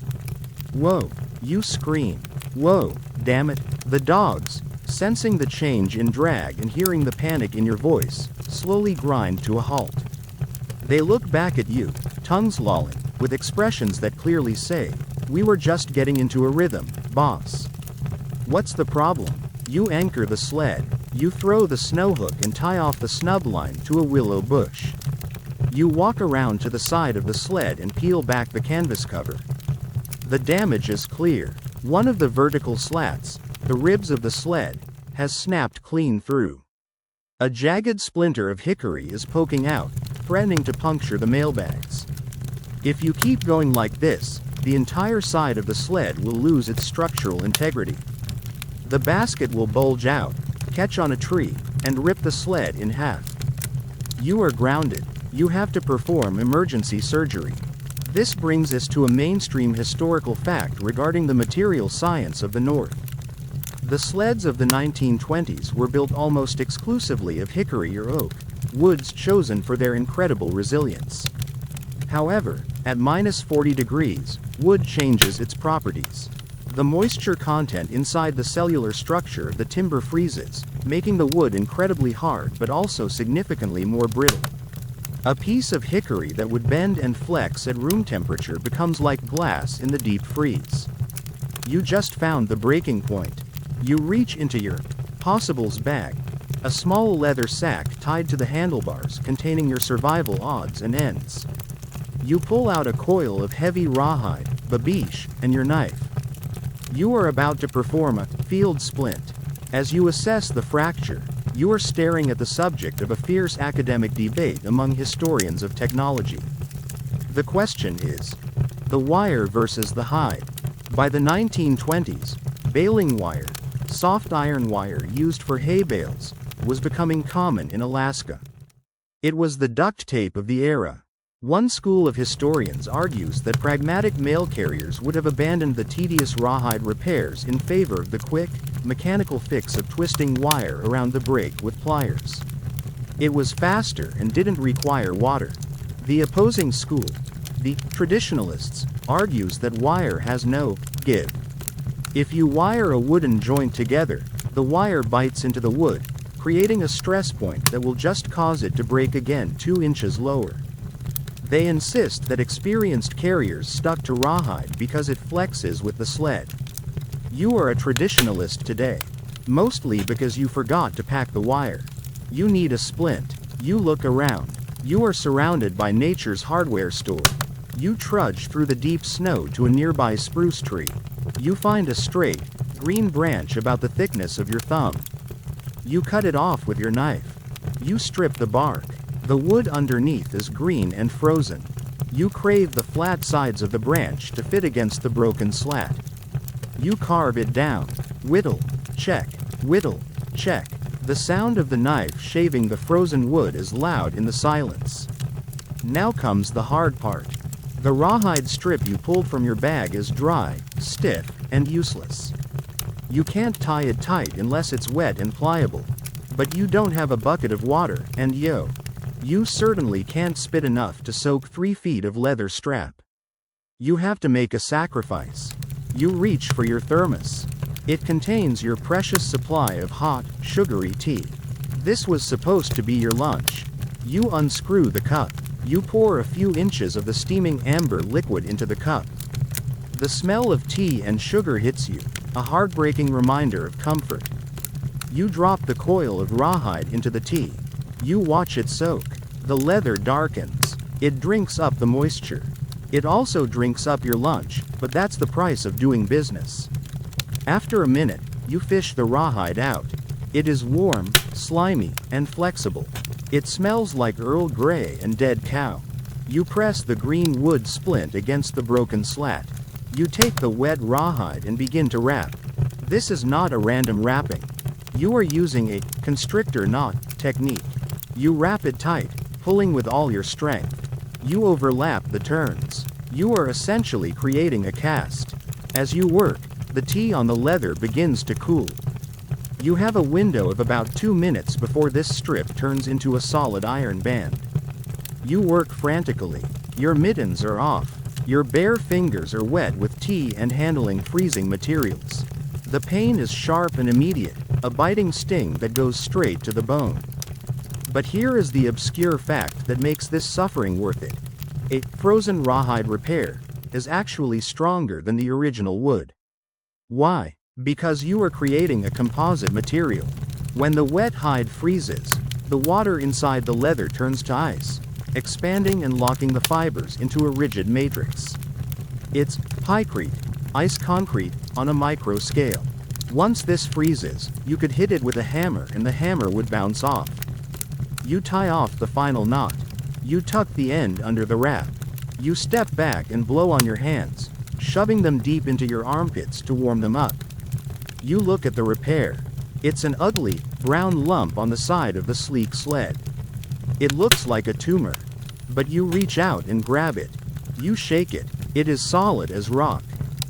Whoa! You scream. Whoa, damn it. The dogs, sensing the change in drag and hearing the panic in your voice, slowly grind to a halt. They look back at you, tongues lolling, with expressions that clearly say, "We were just getting into a rhythm, boss." What's the problem? You anchor the sled. You throw the snow hook and tie off the snub line to a willow bush. You walk around to the side of the sled and peel back the canvas cover. The damage is clear. One of the vertical slats, the ribs of the sled, has snapped clean through. A jagged splinter of hickory is poking out, threatening to puncture the mailbags. If you keep going like this, the entire side of the sled will lose its structural integrity. The basket will bulge out, catch on a tree, and rip the sled in half. You are grounded. You have to perform emergency surgery. This brings us to a mainstream historical fact regarding the material science of the North. The sleds of the 1920s were built almost exclusively of hickory or oak, woods chosen for their incredible resilience. However, at -40 degrees, wood changes its properties. The moisture content inside the cellular structure of the timber freezes, making the wood incredibly hard but also significantly more brittle. A piece of hickory that would bend and flex at room temperature becomes like glass in the deep freeze. You just found the breaking point. You reach into your possibles bag, a small leather sack tied to the handlebars containing your survival odds and ends. You pull out a coil of heavy rawhide, babiche, and your knife. You are about to perform a field splint. As you assess the fracture, you are staring at the subject of a fierce academic debate among historians of technology. The question is, the wire versus the hide. By the 1920s, baling wire, soft iron wire used for hay bales, was becoming common in Alaska. It was the duct tape of the era. One school of historians argues that pragmatic mail carriers would have abandoned the tedious rawhide repairs in favor of the quick, mechanical fix of twisting wire around the brake with pliers. It was faster and didn't require water. The opposing school, the traditionalists, argues that wire has no give. If you wire a wooden joint together, the wire bites into the wood, creating a stress point that will just cause it to break again 2 inches lower. They insist that experienced carriers stuck to rawhide because it flexes with the sled. You are a traditionalist today, mostly because you forgot to pack the wire. You need a splint. You look around. You are surrounded by nature's hardware store. You trudge through the deep snow to a nearby spruce tree. You find a straight, green branch about the thickness of your thumb. You cut it off with your knife. You strip the bark. The wood underneath is green and frozen. You crave the flat sides of the branch to fit against the broken slat. You carve it down. Whittle, check. Whittle, check. The sound of the knife shaving the frozen wood is loud in the silence. Now comes the hard part. The rawhide strip you pulled from your bag is dry, stiff, and useless. You can't tie it tight unless it's wet and pliable. But you don't have a bucket of water, and you certainly can't spit enough to soak 3 feet of leather strap. You have to make a sacrifice. You reach for your thermos. It contains your precious supply of hot, sugary tea. This was supposed to be your lunch. You unscrew the cup. You pour a few inches of the steaming amber liquid into the cup. The smell of tea and sugar hits you, a heartbreaking reminder of comfort. You drop the coil of rawhide into the tea. You watch it soak. The leather darkens. It drinks up the moisture. It also drinks up your lunch, but that's the price of doing business. After a minute, you fish the rawhide out. It is warm, slimy, and flexible. It smells like Earl Grey and dead cow. You press the green wood splint against the broken slat. You take the wet rawhide and begin to wrap. This is not a random wrapping. You are using a constrictor knot technique. You wrap it tight, pulling with all your strength. You overlap the turns. You are essentially creating a cast. As you work, the tea on the leather begins to cool. You have a window of about 2 minutes before this strip turns into a solid iron band. You work frantically. Your mittens are off. Your bare fingers are wet with tea and handling freezing materials. The pain is sharp and immediate, a biting sting that goes straight to the bone. But here is the obscure fact that makes this suffering worth it. A frozen rawhide repair is actually stronger than the original wood. Why? Because you are creating a composite material. When the wet hide freezes, the water inside the leather turns to ice, expanding and locking the fibers into a rigid matrix. It's pycrete, ice concrete, on a micro scale. Once this freezes, you could hit it with a hammer and the hammer would bounce off. You tie off the final knot. You tuck the end under the wrap. You step back and blow on your hands, shoving them deep into your armpits to warm them up. You look at the repair. It's an ugly, brown lump on the side of the sleek sled. It looks like a tumor. But you reach out and grab it. You shake it. It is solid as rock.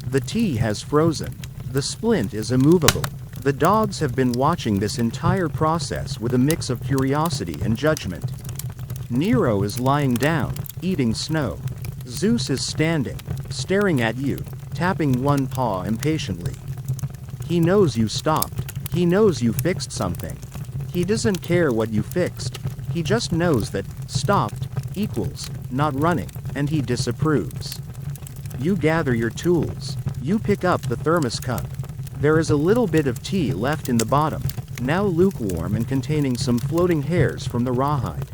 The tea has frozen. The splint is immovable. The dogs have been watching this entire process with a mix of curiosity and judgment. Nero is lying down, eating snow. Zeus is standing, staring at you, tapping one paw impatiently. He knows you stopped. He knows you fixed something. He doesn't care what you fixed. He just knows that stopped equals not running, and he disapproves. You gather your tools. You pick up the thermos cup. There is a little bit of tea left in the bottom, now lukewarm and containing some floating hairs from the rawhide.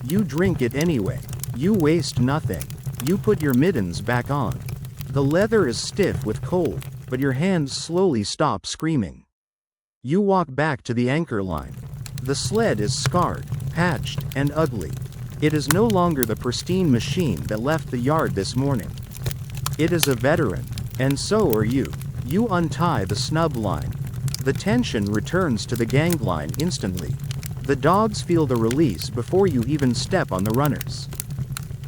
You drink it anyway. You waste nothing. You put your mittens back on. The leather is stiff with cold, but your hands slowly stop screaming. You walk back to the anchor line. The sled is scarred, patched, and ugly. It is no longer the pristine machine that left the yard this morning. It is a veteran, and so are you. You untie the snub line. The tension returns to the gangline instantly. The dogs feel the release before you even step on the runners.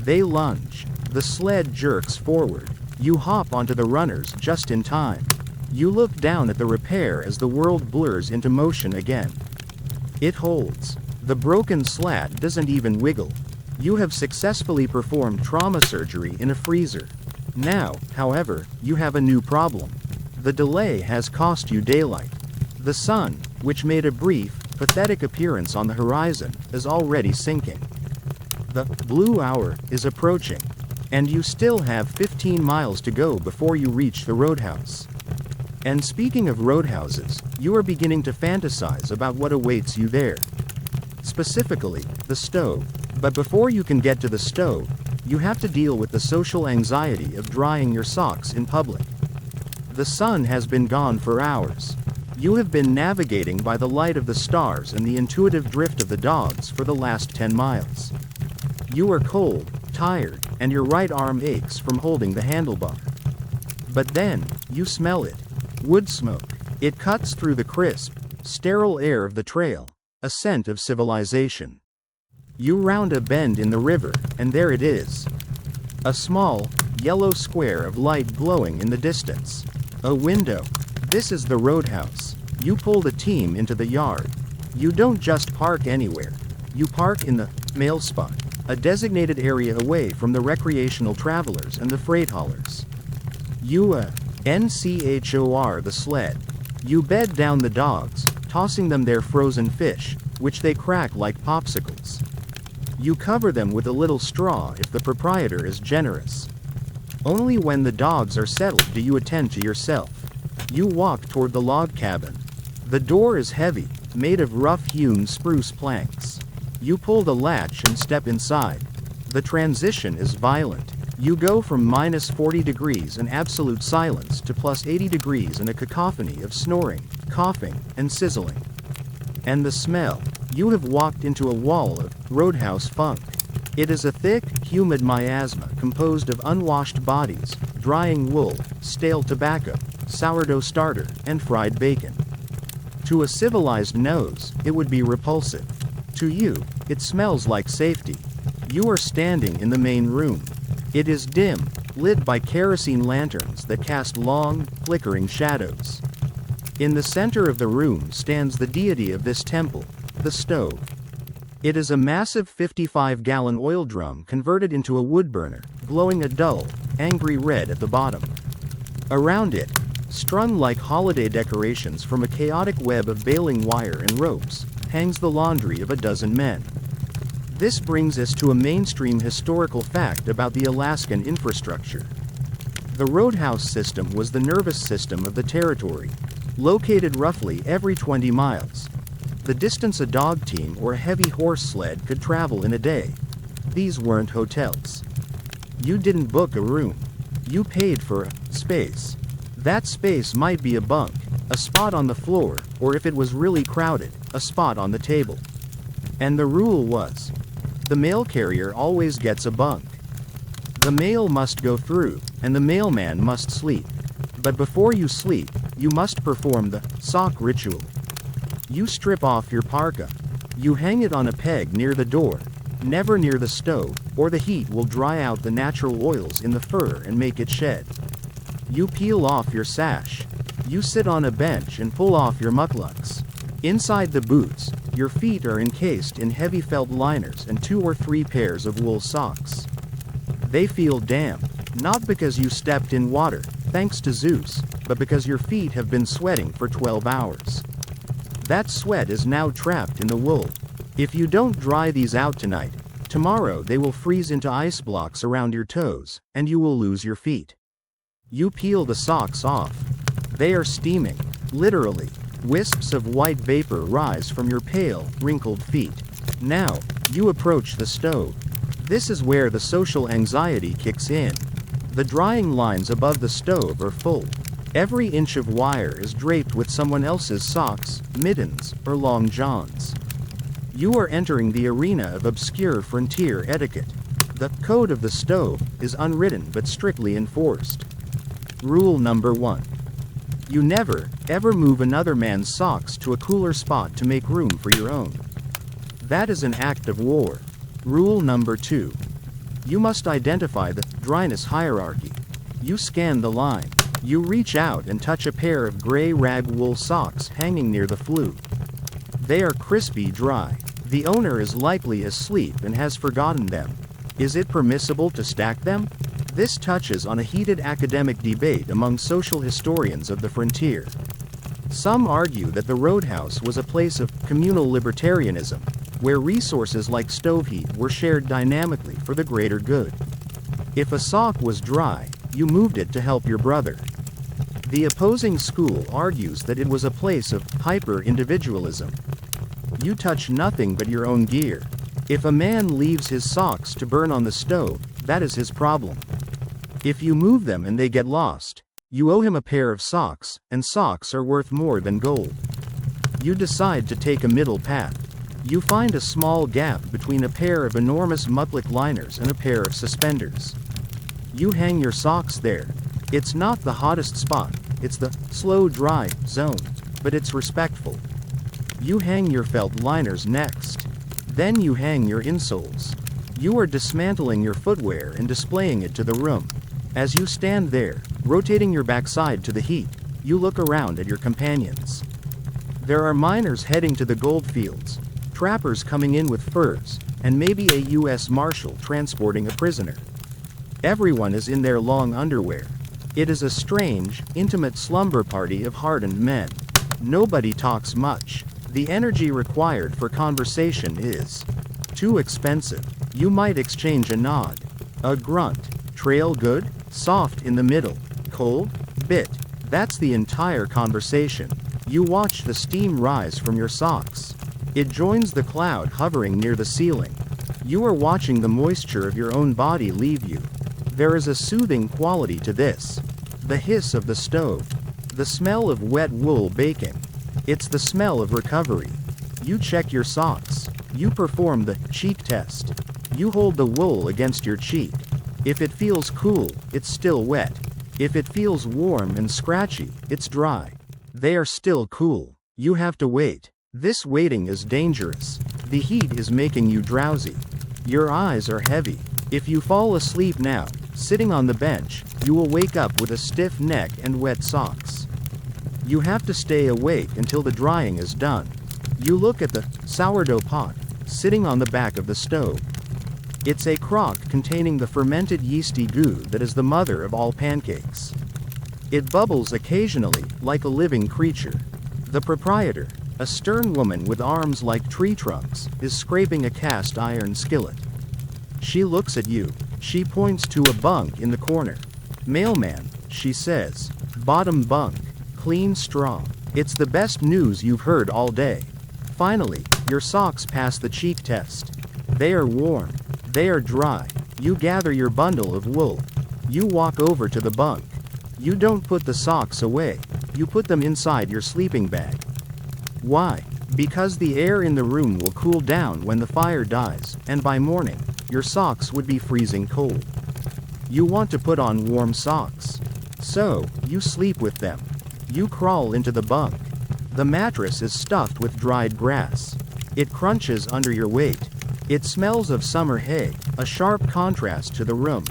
They lunge. The sled jerks forward. You hop onto the runners just in time. You look down at the repair as the world blurs into motion again. It holds. The broken slat doesn't even wiggle. You have successfully performed trauma surgery in a freezer. Now, however, you have a new problem. The delay has cost you daylight. The sun, which made a brief, pathetic appearance on the horizon, is already sinking. The blue hour is approaching, and you still have 15 miles to go before you reach the roadhouse. And speaking of roadhouses, you are beginning to fantasize about what awaits you there. Specifically, the stove. But before you can get to the stove, you have to deal with the social anxiety of drying your socks in public. The sun has been gone for hours. You have been navigating by the light of the stars and the intuitive drift of the dogs for the last 10 miles. You are cold, tired, and your right arm aches from holding the handlebar. But then, you smell it. Wood smoke. It cuts through the crisp, sterile air of the trail, a scent of civilization. You round a bend in the river, and there it is. A small, yellow square of light glowing in the distance. A window. This is the roadhouse. You pull the team into the yard. You don't just park anywhere. You park in the mail spot, a designated area away from the recreational travelers and the freight haulers. You NCHOR the sled. You bed down the dogs, tossing them their frozen fish, which they crack like popsicles. You cover them with a little straw if the proprietor is generous. Only when the dogs are settled do you attend to yourself. You walk toward the log cabin. The door is heavy, made of rough-hewn spruce planks. You pull the latch and step inside. The transition is violent. You go from -40 degrees in absolute silence to +80 degrees in a cacophony of snoring, coughing, and sizzling. And the smell. You have walked into a wall of roadhouse funk. It is a thick, humid miasma composed of unwashed bodies, drying wool, stale tobacco, sourdough starter, and fried bacon. To a civilized nose, it would be repulsive. To you, it smells like safety. You are standing in the main room. It is dim, lit by kerosene lanterns that cast long, flickering shadows. In the center of the room stands the deity of this temple, the stove. It is a massive 55-gallon oil drum converted into a wood burner, glowing a dull, angry red at the bottom. Around it, strung like holiday decorations from a chaotic web of baling wire and ropes, hangs the laundry of a dozen men. This brings us to a mainstream historical fact about the Alaskan infrastructure. The roadhouse system was the nervous system of the territory, located roughly every 20 miles. The distance a dog team or a heavy horse sled could travel in a day. These weren't hotels. You didn't book a room. You paid for a space. That space might be a bunk, a spot on the floor, or if it was really crowded, a spot on the table. And the rule was, the mail carrier always gets a bunk. The mail must go through, and the mailman must sleep. But before you sleep, you must perform the sock ritual. You strip off your parka. You hang it on a peg near the door, never near the stove, or the heat will dry out the natural oils in the fur and make it shed. You peel off your sash. You sit on a bench and pull off your mukluks. Inside the boots, your feet are encased in heavy felt liners and 2 or 3 pairs of wool socks. They feel damp, not because you stepped in water, thanks to Zeus, but because your feet have been sweating for 12 hours. That sweat is now trapped in the wool. If you don't dry these out tonight, tomorrow they will freeze into ice blocks around your toes, and you will lose your feet. You peel the socks off. They are steaming, literally. Wisps of white vapor rise from your pale, wrinkled feet. Now, you approach the stove. This is where the social anxiety kicks in. The drying lines above the stove are full. Every inch of wire is draped with someone else's socks, mittens, or long johns. You are entering the arena of obscure frontier etiquette. The code of the stove is unwritten but strictly enforced. Rule number 1. You never, ever move another man's socks to a cooler spot to make room for your own. That is an act of war. Rule number 2. You must identify the dryness hierarchy. You scan the line. You reach out and touch a pair of gray rag wool socks hanging near the flue. They are crispy dry. The owner is likely asleep and has forgotten them. Is it permissible to stack them? This touches on a heated academic debate among social historians of the frontier. Some argue that the roadhouse was a place of communal libertarianism, where resources like stove heat were shared dynamically for the greater good. If a sock was dry, you moved it to help your brother. The opposing school argues that it was a place of hyper-individualism. You touch nothing but your own gear. If a man leaves his socks to burn on the stove, that is his problem. If you move them and they get lost, you owe him a pair of socks, and socks are worth more than gold. You decide to take a middle path. You find a small gap between a pair of enormous mukluk liners and a pair of suspenders. You hang your socks there. It's not the hottest spot, it's the slow dry zone, but it's respectful. You hang your felt liners next. Then you hang your insoles. You are dismantling your footwear and displaying it to the room. As you stand there, rotating your backside to the heat, you look around at your companions. There are miners heading to the gold fields, trappers coming in with furs, and maybe a U.S. Marshal transporting a prisoner. Everyone is in their long underwear. It is a strange, intimate slumber party of hardened men. Nobody talks much. The energy required for conversation is too expensive. You might exchange a nod, a grunt. Trail good? Soft in the middle. Cold? Bit. That's the entire conversation. You watch the steam rise from your socks. It joins the cloud hovering near the ceiling. You are watching the moisture of your own body leave you. There is a soothing quality to this. The hiss of the stove. The smell of wet wool baking. It's the smell of recovery. You check your socks. You perform the cheek test. You hold the wool against your cheek. If it feels cool, it's still wet. If it feels warm and scratchy, it's dry. They are still cool. You have to wait. This waiting is dangerous. The heat is making you drowsy. Your eyes are heavy. If you fall asleep now, sitting on the bench, you will wake up with a stiff neck and wet socks. You have to stay awake until the drying is done. You look at the sourdough pot, sitting on the back of the stove. It's a crock containing the fermented yeasty goo that is the mother of all pancakes. It bubbles occasionally, like a living creature. The proprietor, a stern woman with arms like tree trunks, is scraping a cast iron skillet. She looks at you. She points to a bunk in the corner. "Mailman," she says. "Bottom bunk. Clean straw. It's the best news you've heard all day." Finally, your socks pass the cheek test. They are warm. They are dry. You gather your bundle of wool. You walk over to the bunk. You don't put the socks away. You put them inside your sleeping bag. Why? Because the air in the room will cool down when the fire dies, and by morning, your socks would be freezing cold. You want to put on warm socks. So, you sleep with them. You crawl into the bunk. The mattress is stuffed with dried grass. It crunches under your weight. It smells of summer hay, a sharp contrast to the room.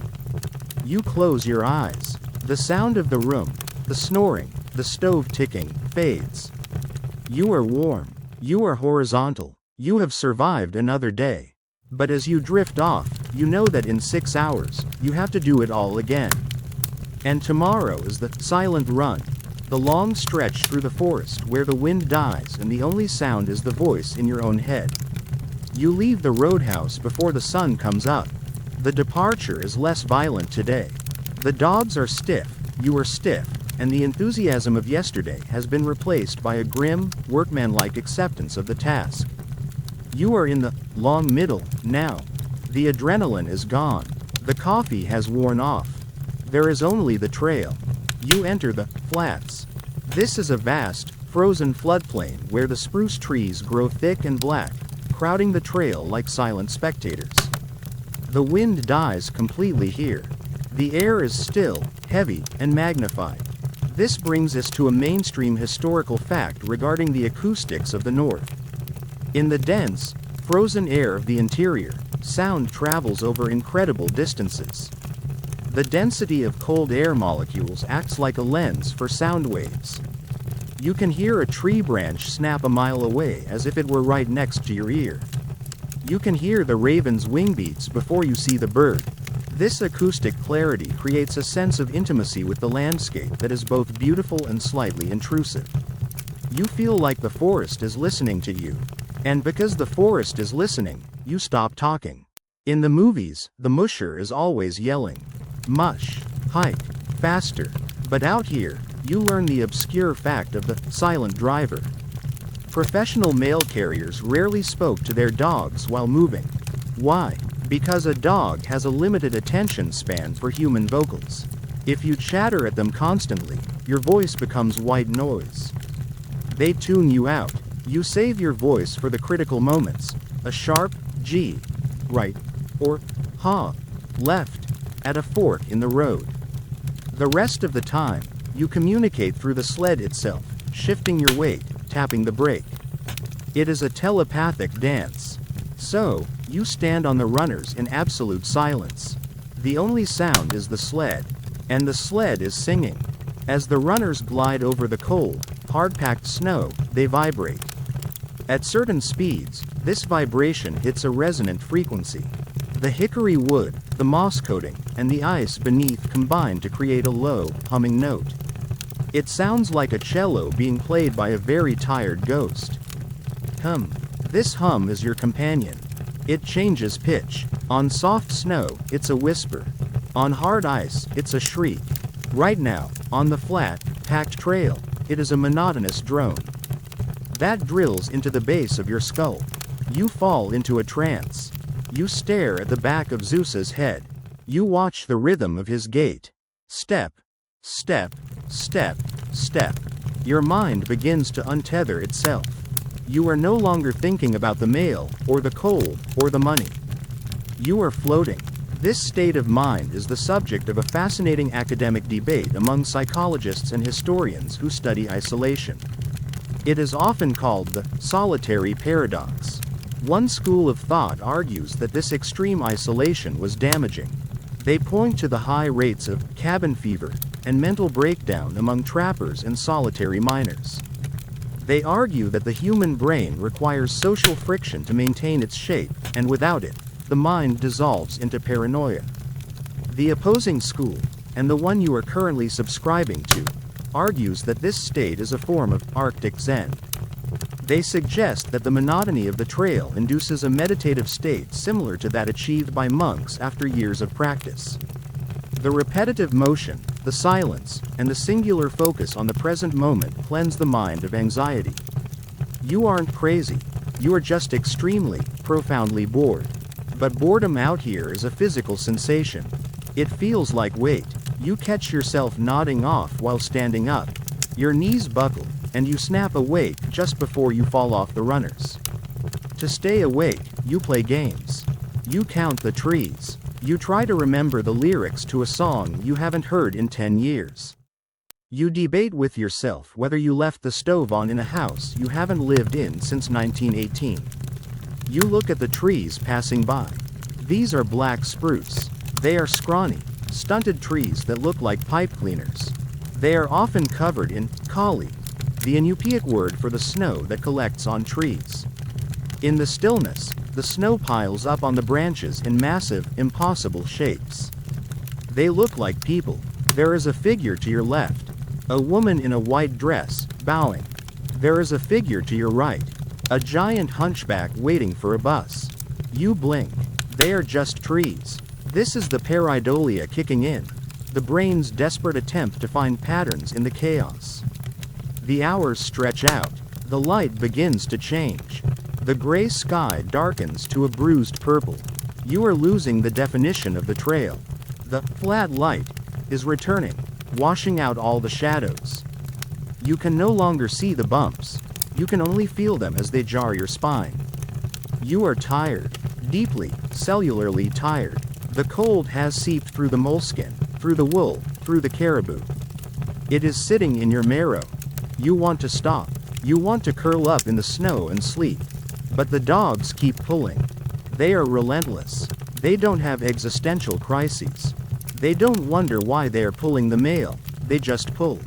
You close your eyes. The sound of the room, the snoring, the stove ticking, fades. You are warm. You are horizontal. You have survived another day. But as you drift off, you know that in 6 hours, you have to do it all again. And tomorrow is the silent run, the long stretch through the forest where the wind dies and the only sound is the voice in your own head. You leave the roadhouse before the sun comes up. The departure is less violent today. The dogs are stiff, you are stiff, and the enthusiasm of yesterday has been replaced by a grim, workmanlike acceptance of the task. You are in the long middle now. The adrenaline is gone. The coffee has worn off. There is only the trail. You enter the flats. This is a vast, frozen floodplain where the spruce trees grow thick and black, crowding the trail like silent spectators. The wind dies completely here. The air is still, heavy, and magnified. This brings us to a mainstream historical fact regarding the acoustics of the North. In the dense, frozen air of the interior, sound travels over incredible distances. The density of cold air molecules acts like a lens for sound waves. You can hear a tree branch snap a mile away as if it were right next to your ear. You can hear the raven's wing beats before you see the bird. This acoustic clarity creates a sense of intimacy with the landscape that is both beautiful and slightly intrusive. You feel like the forest is listening to you. And because the forest is listening, you stop talking. In the movies, the musher is always yelling, "Mush, hike, faster." But out here, you learn the obscure fact of the silent driver. Professional mail carriers rarely spoke to their dogs while moving. Why? Because a dog has a limited attention span for human vocals. If you chatter at them constantly, your voice becomes white noise. They tune you out. You save your voice for the critical moments. A sharp G, right, or ha, left, at a fork in the road. The rest of the time, you communicate through the sled itself, shifting your weight, tapping the brake. It is a telepathic dance. So, you stand on the runners in absolute silence. The only sound is the sled. And the sled is singing. As the runners glide over the cold, hard-packed snow, they vibrate. At certain speeds, this vibration hits a resonant frequency. The hickory wood, the moss coating, and the ice beneath combine to create a low, humming note. It sounds like a cello being played by a very tired ghost. Hum. This hum is your companion. It changes pitch. On soft snow, it's a whisper. On hard ice, it's a shriek. Right now, on the flat, packed trail, it is a monotonous drone. That drills into the base of your skull. You fall into a trance. You stare at the back of Zeus's head. You watch the rhythm of his gait. Step, step, step, step. Your mind begins to untether itself. You are no longer thinking about the mail, or the cold, or the money. You are floating. This state of mind is the subject of a fascinating academic debate among psychologists and historians who study isolation. It is often called the solitary paradox. One school of thought argues that this extreme isolation was damaging. They point to the high rates of cabin fever and mental breakdown among trappers and solitary miners. They argue that the human brain requires social friction to maintain its shape, and without it, the mind dissolves into paranoia. The opposing school, and the one you are currently subscribing to, argues that this state is a form of Arctic Zen. They suggest that the monotony of the trail induces a meditative state similar to that achieved by monks after years of practice. The repetitive motion, the silence, and the singular focus on the present moment cleanse the mind of anxiety. You aren't crazy. You are just extremely, profoundly bored. But boredom out here is a physical sensation. It feels like weight. You catch yourself nodding off while standing up. Your knees buckle, and you snap awake just before you fall off the runners. To stay awake, you play games. You count the trees. You try to remember the lyrics to a song you haven't heard in 10 years. You debate with yourself whether you left the stove on in a house you haven't lived in since 1918. You look at the trees passing by. These are black spruce. They are scrawny, stunted trees that look like pipe cleaners. They are often covered in kali, the Inupiaq word for the snow that collects on trees. In the stillness, the snow piles up on the branches in massive, impossible shapes. They look like people. There is a figure to your left. A woman in a white dress, bowing. There is a figure to your right. A giant hunchback waiting for a bus. You blink. They are just trees. This is the pareidolia kicking in. The brain's desperate attempt to find patterns in the chaos. The hours stretch out. The light begins to change. The gray sky darkens to a bruised purple. You are losing the definition of the trail. The flat light is returning, washing out all the shadows. You can no longer see the bumps. You can only feel them as they jar your spine. You are tired, deeply, cellularly tired. The cold has seeped through the moleskin, through the wool, through the caribou. It is sitting in your marrow. You want to stop. You want to curl up in the snow and sleep. But the dogs keep pulling. They are relentless. They don't have existential crises. They don't wonder why they are pulling the mail. They just pull.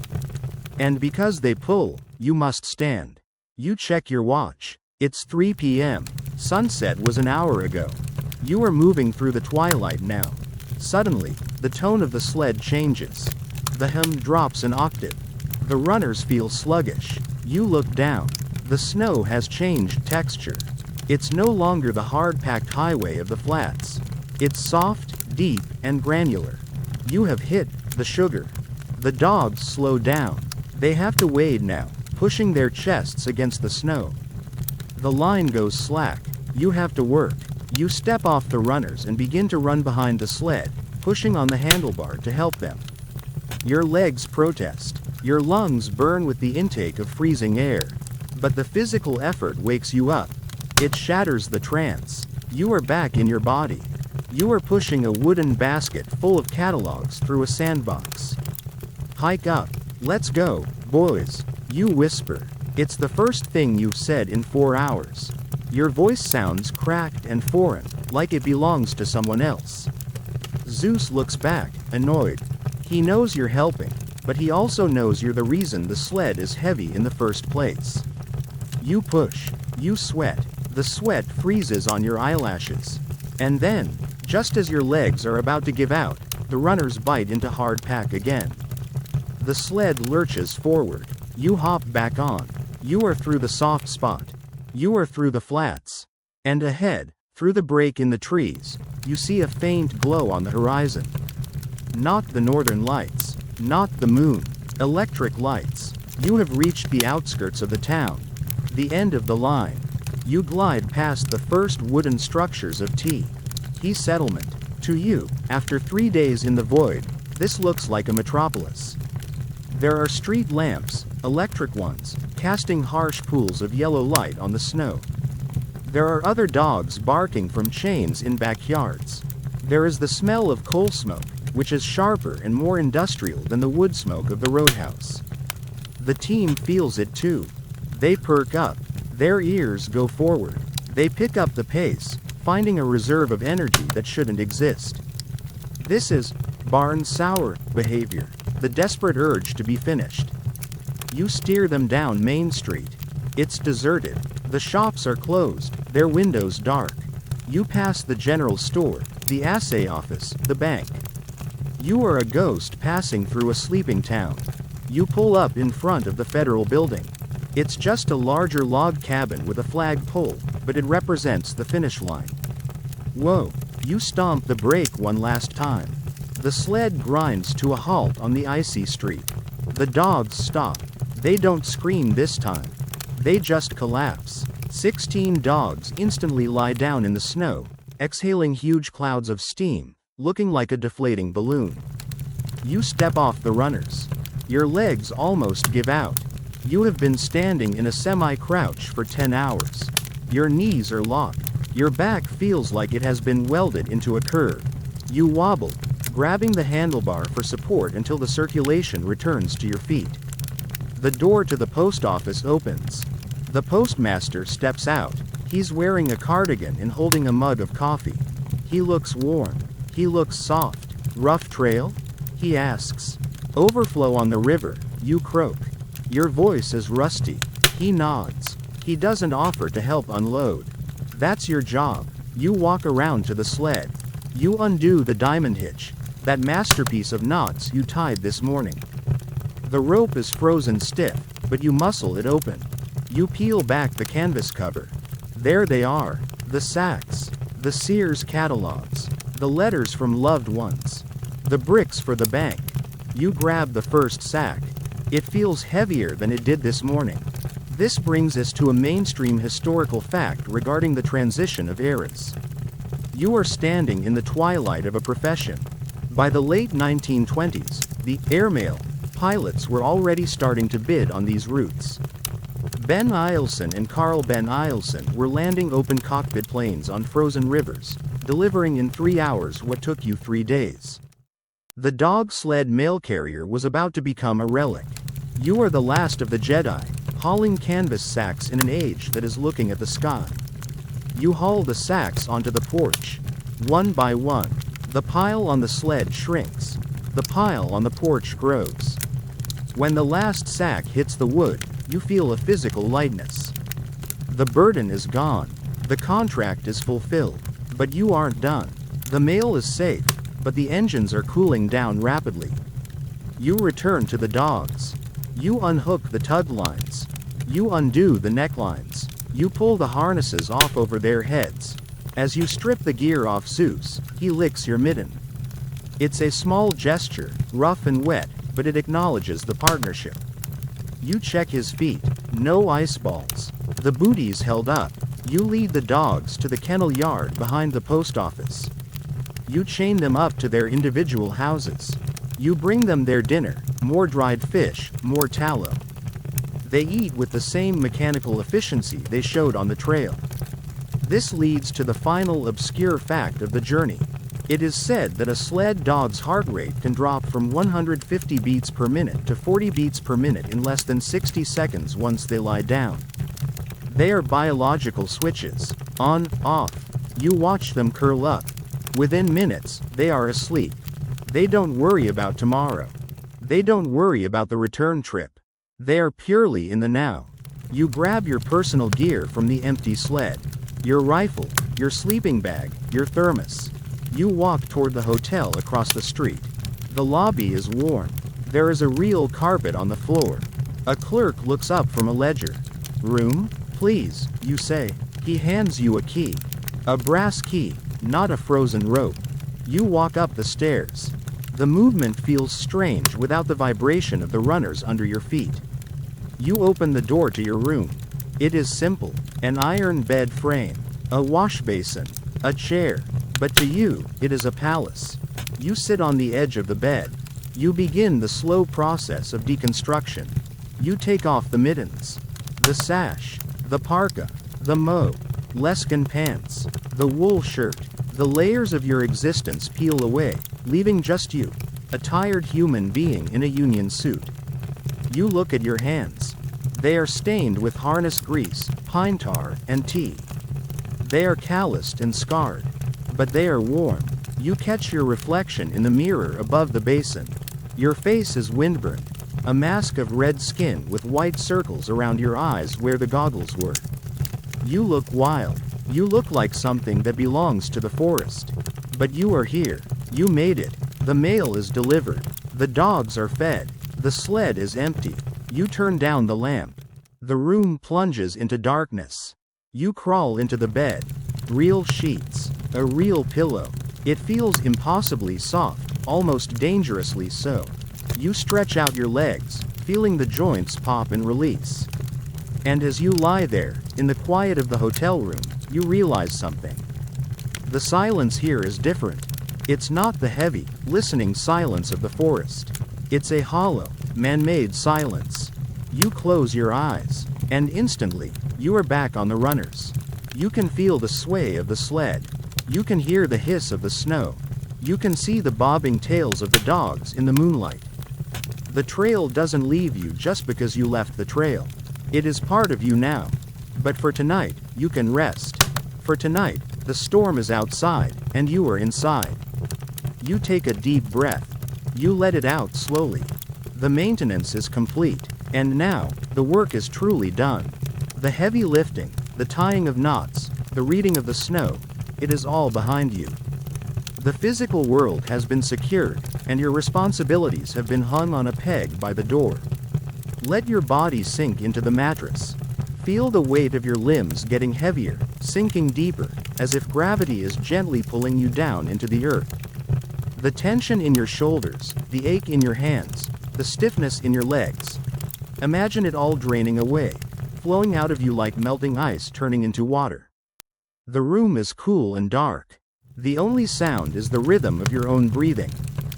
And because they pull, you must stand. You check your watch. It's 3 p.m. Sunset was an hour ago. You are moving through the twilight now. Suddenly, the tone of the sled changes. The hum drops an octave. The runners feel sluggish. You look down. The snow has changed texture. It's no longer the hard-packed highway of the flats. It's soft, deep, and granular. You have hit the sugar. The dogs slow down. They have to wade now, pushing their chests against the snow. The line goes slack. You have to work. You step off the runners and begin to run behind the sled, pushing on the handlebar to help them. Your legs protest. Your lungs burn with the intake of freezing air. But the physical effort wakes you up. It shatters the trance. You are back in your body. You are pushing a wooden basket full of catalogs through a sandbox. Hike up. Let's go, boys. You whisper. It's the first thing you've said in 4 hours. Your voice sounds cracked and foreign, like it belongs to someone else. Zeus looks back, annoyed. He knows you're helping, but he also knows you're the reason the sled is heavy in the first place. You push. You sweat. The sweat freezes on your eyelashes. And then, just as your legs are about to give out, the runners bite into hard pack again. The sled lurches forward. You hop back on. You are through the soft spot. You are through the flats. And ahead, through the break in the trees, you see a faint glow on the horizon. Not the northern lights. Not the moon. Electric lights. You have reached the outskirts of the town. The end of the line. You glide past the first wooden structures of T settlement. To you, after 3 days in the void, this looks like a metropolis. There are street lamps, electric ones, casting harsh pools of yellow light on the snow. There are other dogs barking from chains in backyards. There is the smell of coal smoke, which is sharper and more industrial than the wood smoke of the roadhouse. The team feels it too. They perk up. Their ears go forward. They pick up the pace, finding a reserve of energy that shouldn't exist. This is barn sour behavior, the desperate urge to be finished. You steer them down Main Street. It's deserted. The shops are closed, their windows dark. You pass the general store, the assay office, the bank. You are a ghost passing through a sleeping town. You pull up in front of the federal building. It's just a larger log cabin with a flag pole, but it represents the finish line. Whoa, you stomp the brake one last time. The sled grinds to a halt on the icy street. The dogs stop. They don't scream this time. They just collapse. 16 dogs instantly lie down in the snow, exhaling huge clouds of steam, looking like a deflating balloon. You step off the runners. Your legs almost give out. You have been standing in a semi-crouch for 10 hours. Your knees are locked. Your back feels like it has been welded into a curve. You wobble, grabbing the handlebar for support until the circulation returns to your feet. The door to the post office opens. The postmaster steps out. He's wearing a cardigan and holding a mug of coffee. He looks warm. He looks soft. Rough trail? He asks. Overflow on the river. You croak. Your voice is rusty. He nods. He doesn't offer to help unload. That's your job. You walk around to the sled. You undo the diamond hitch, that masterpiece of knots you tied this morning. The rope is frozen stiff, but you muscle it open. You peel back the canvas cover. There they are, the sacks, the Sears catalogs, the letters from loved ones, the bricks for the bank. You grab the first sack. It feels heavier than it did this morning. This brings us to a mainstream historical fact regarding the transition of eras. You are standing in the twilight of a profession. By the late 1920s, the airmail pilots were already starting to bid on these routes. Ben Eielson and Carl Ben Eielson were landing open cockpit planes on frozen rivers, delivering in 3 hours what took you 3 days. The dog sled mail carrier was about to become a relic. You are the last of the Jedi, hauling canvas sacks in an age that is looking at the sky. You haul the sacks onto the porch. One by one, the pile on the sled shrinks. The pile on the porch grows. When the last sack hits the wood, you feel a physical lightness. The burden is gone. The contract is fulfilled. But you aren't done. The mail is safe, but the engines are cooling down rapidly. You return to the dogs. You unhook the tug lines. You undo the necklines. You pull the harnesses off over their heads. As you strip the gear off Zeus, he licks your mitten. It's a small gesture, rough and wet, but it acknowledges the partnership. You check his feet. No ice balls. The booties held up. You lead the dogs to the kennel yard behind the post office. You chain them up to their individual houses. You bring them their dinner, more dried fish, more tallow. They eat with the same mechanical efficiency they showed on the trail. This leads to the final obscure fact of the journey. It is said that a sled dog's heart rate can drop from 150 beats per minute to 40 beats per minute in less than 60 seconds once they lie down. They are biological switches. On, off. You watch them curl up. Within minutes, they are asleep. They don't worry about tomorrow. They don't worry about the return trip. They are purely in the now. You grab your personal gear from the empty sled. Your rifle, your sleeping bag, your thermos. You walk toward the hotel across the street. The lobby is warm. There is a real carpet on the floor. A clerk looks up from a ledger. Room, please, you say. He hands you a key. A brass key, not a frozen rope. You walk up the stairs. The movement feels strange without the vibration of the runners under your feet. You open the door to your room. It is simple. An iron bed frame. A wash basin. A chair. But to you, it is a palace. You sit on the edge of the bed. You begin the slow process of deconstruction. You take off the mittens, the sash, the parka, the Alaskan pants, the wool shirt. The layers of your existence peel away, leaving just you, a tired human being in a union suit. You look at your hands. They are stained with harness grease, pine tar, and tea. They are calloused and scarred, but they are warm. You catch your reflection in the mirror above the basin. Your face is windburned, a mask of red skin with white circles around your eyes where the goggles were. You look wild. You look like something that belongs to the forest. But you are here. You made it. The mail is delivered. The dogs are fed. The sled is empty. You turn down the lamp. The room plunges into darkness. You crawl into the bed. Real sheets. A real pillow. It feels impossibly soft, almost dangerously so. You stretch out your legs, feeling the joints pop and release. And as you lie there, in the quiet of the hotel room, you realize something. The silence here is different. It's not the heavy, listening silence of the forest. It's a hollow, man-made silence. You close your eyes, and instantly, you are back on the runners. You can feel the sway of the sled. You can hear the hiss of the snow. You can see the bobbing tails of the dogs in the moonlight. The trail doesn't leave you just because you left the trail. It is part of you now. But for tonight, you can rest. For tonight, the storm is outside, and you are inside. You take a deep breath. You let it out slowly. The maintenance is complete, and now, the work is truly done. The heavy lifting, the tying of knots, the reading of the snow, it is all behind you. The physical world has been secured, and your responsibilities have been hung on a peg by the door. Let your body sink into the mattress. Feel the weight of your limbs getting heavier, sinking deeper, as if gravity is gently pulling you down into the earth. The tension in your shoulders, the ache in your hands, the stiffness in your legs. Imagine it all draining away, flowing out of you like melting ice turning into water. The room is cool and dark. The only sound is the rhythm of your own breathing.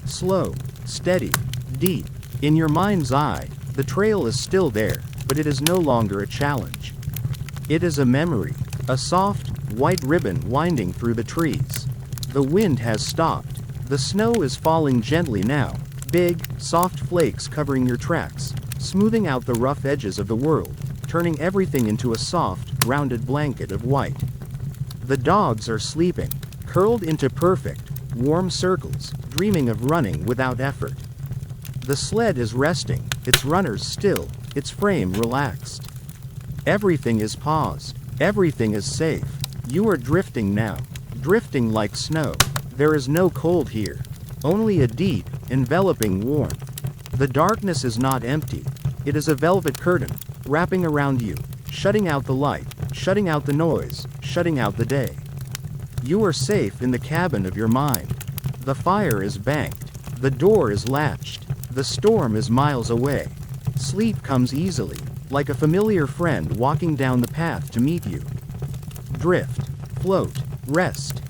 Slow, steady, deep. In your mind's eye, the trail is still there, but it is no longer a challenge. It is a memory, a soft, white ribbon winding through the trees. The wind has stopped. The snow is falling gently now, big, soft flakes covering your tracks, smoothing out the rough edges of the world, turning everything into a soft, rounded blanket of white. The dogs are sleeping, curled into perfect, warm circles, dreaming of running without effort. The sled is resting, its runners still, its frame relaxed. Everything is paused, everything is safe. You are drifting now, drifting like snow. There is no cold here, only a deep, enveloping warmth. The darkness is not empty, it is a velvet curtain, wrapping around you, shutting out the light, shutting out the noise, shutting out the day. You are safe in the cabin of your mind. The fire is banked, the door is latched, the storm is miles away. Sleep comes easily, like a familiar friend walking down the path to meet you. Drift, float, rest,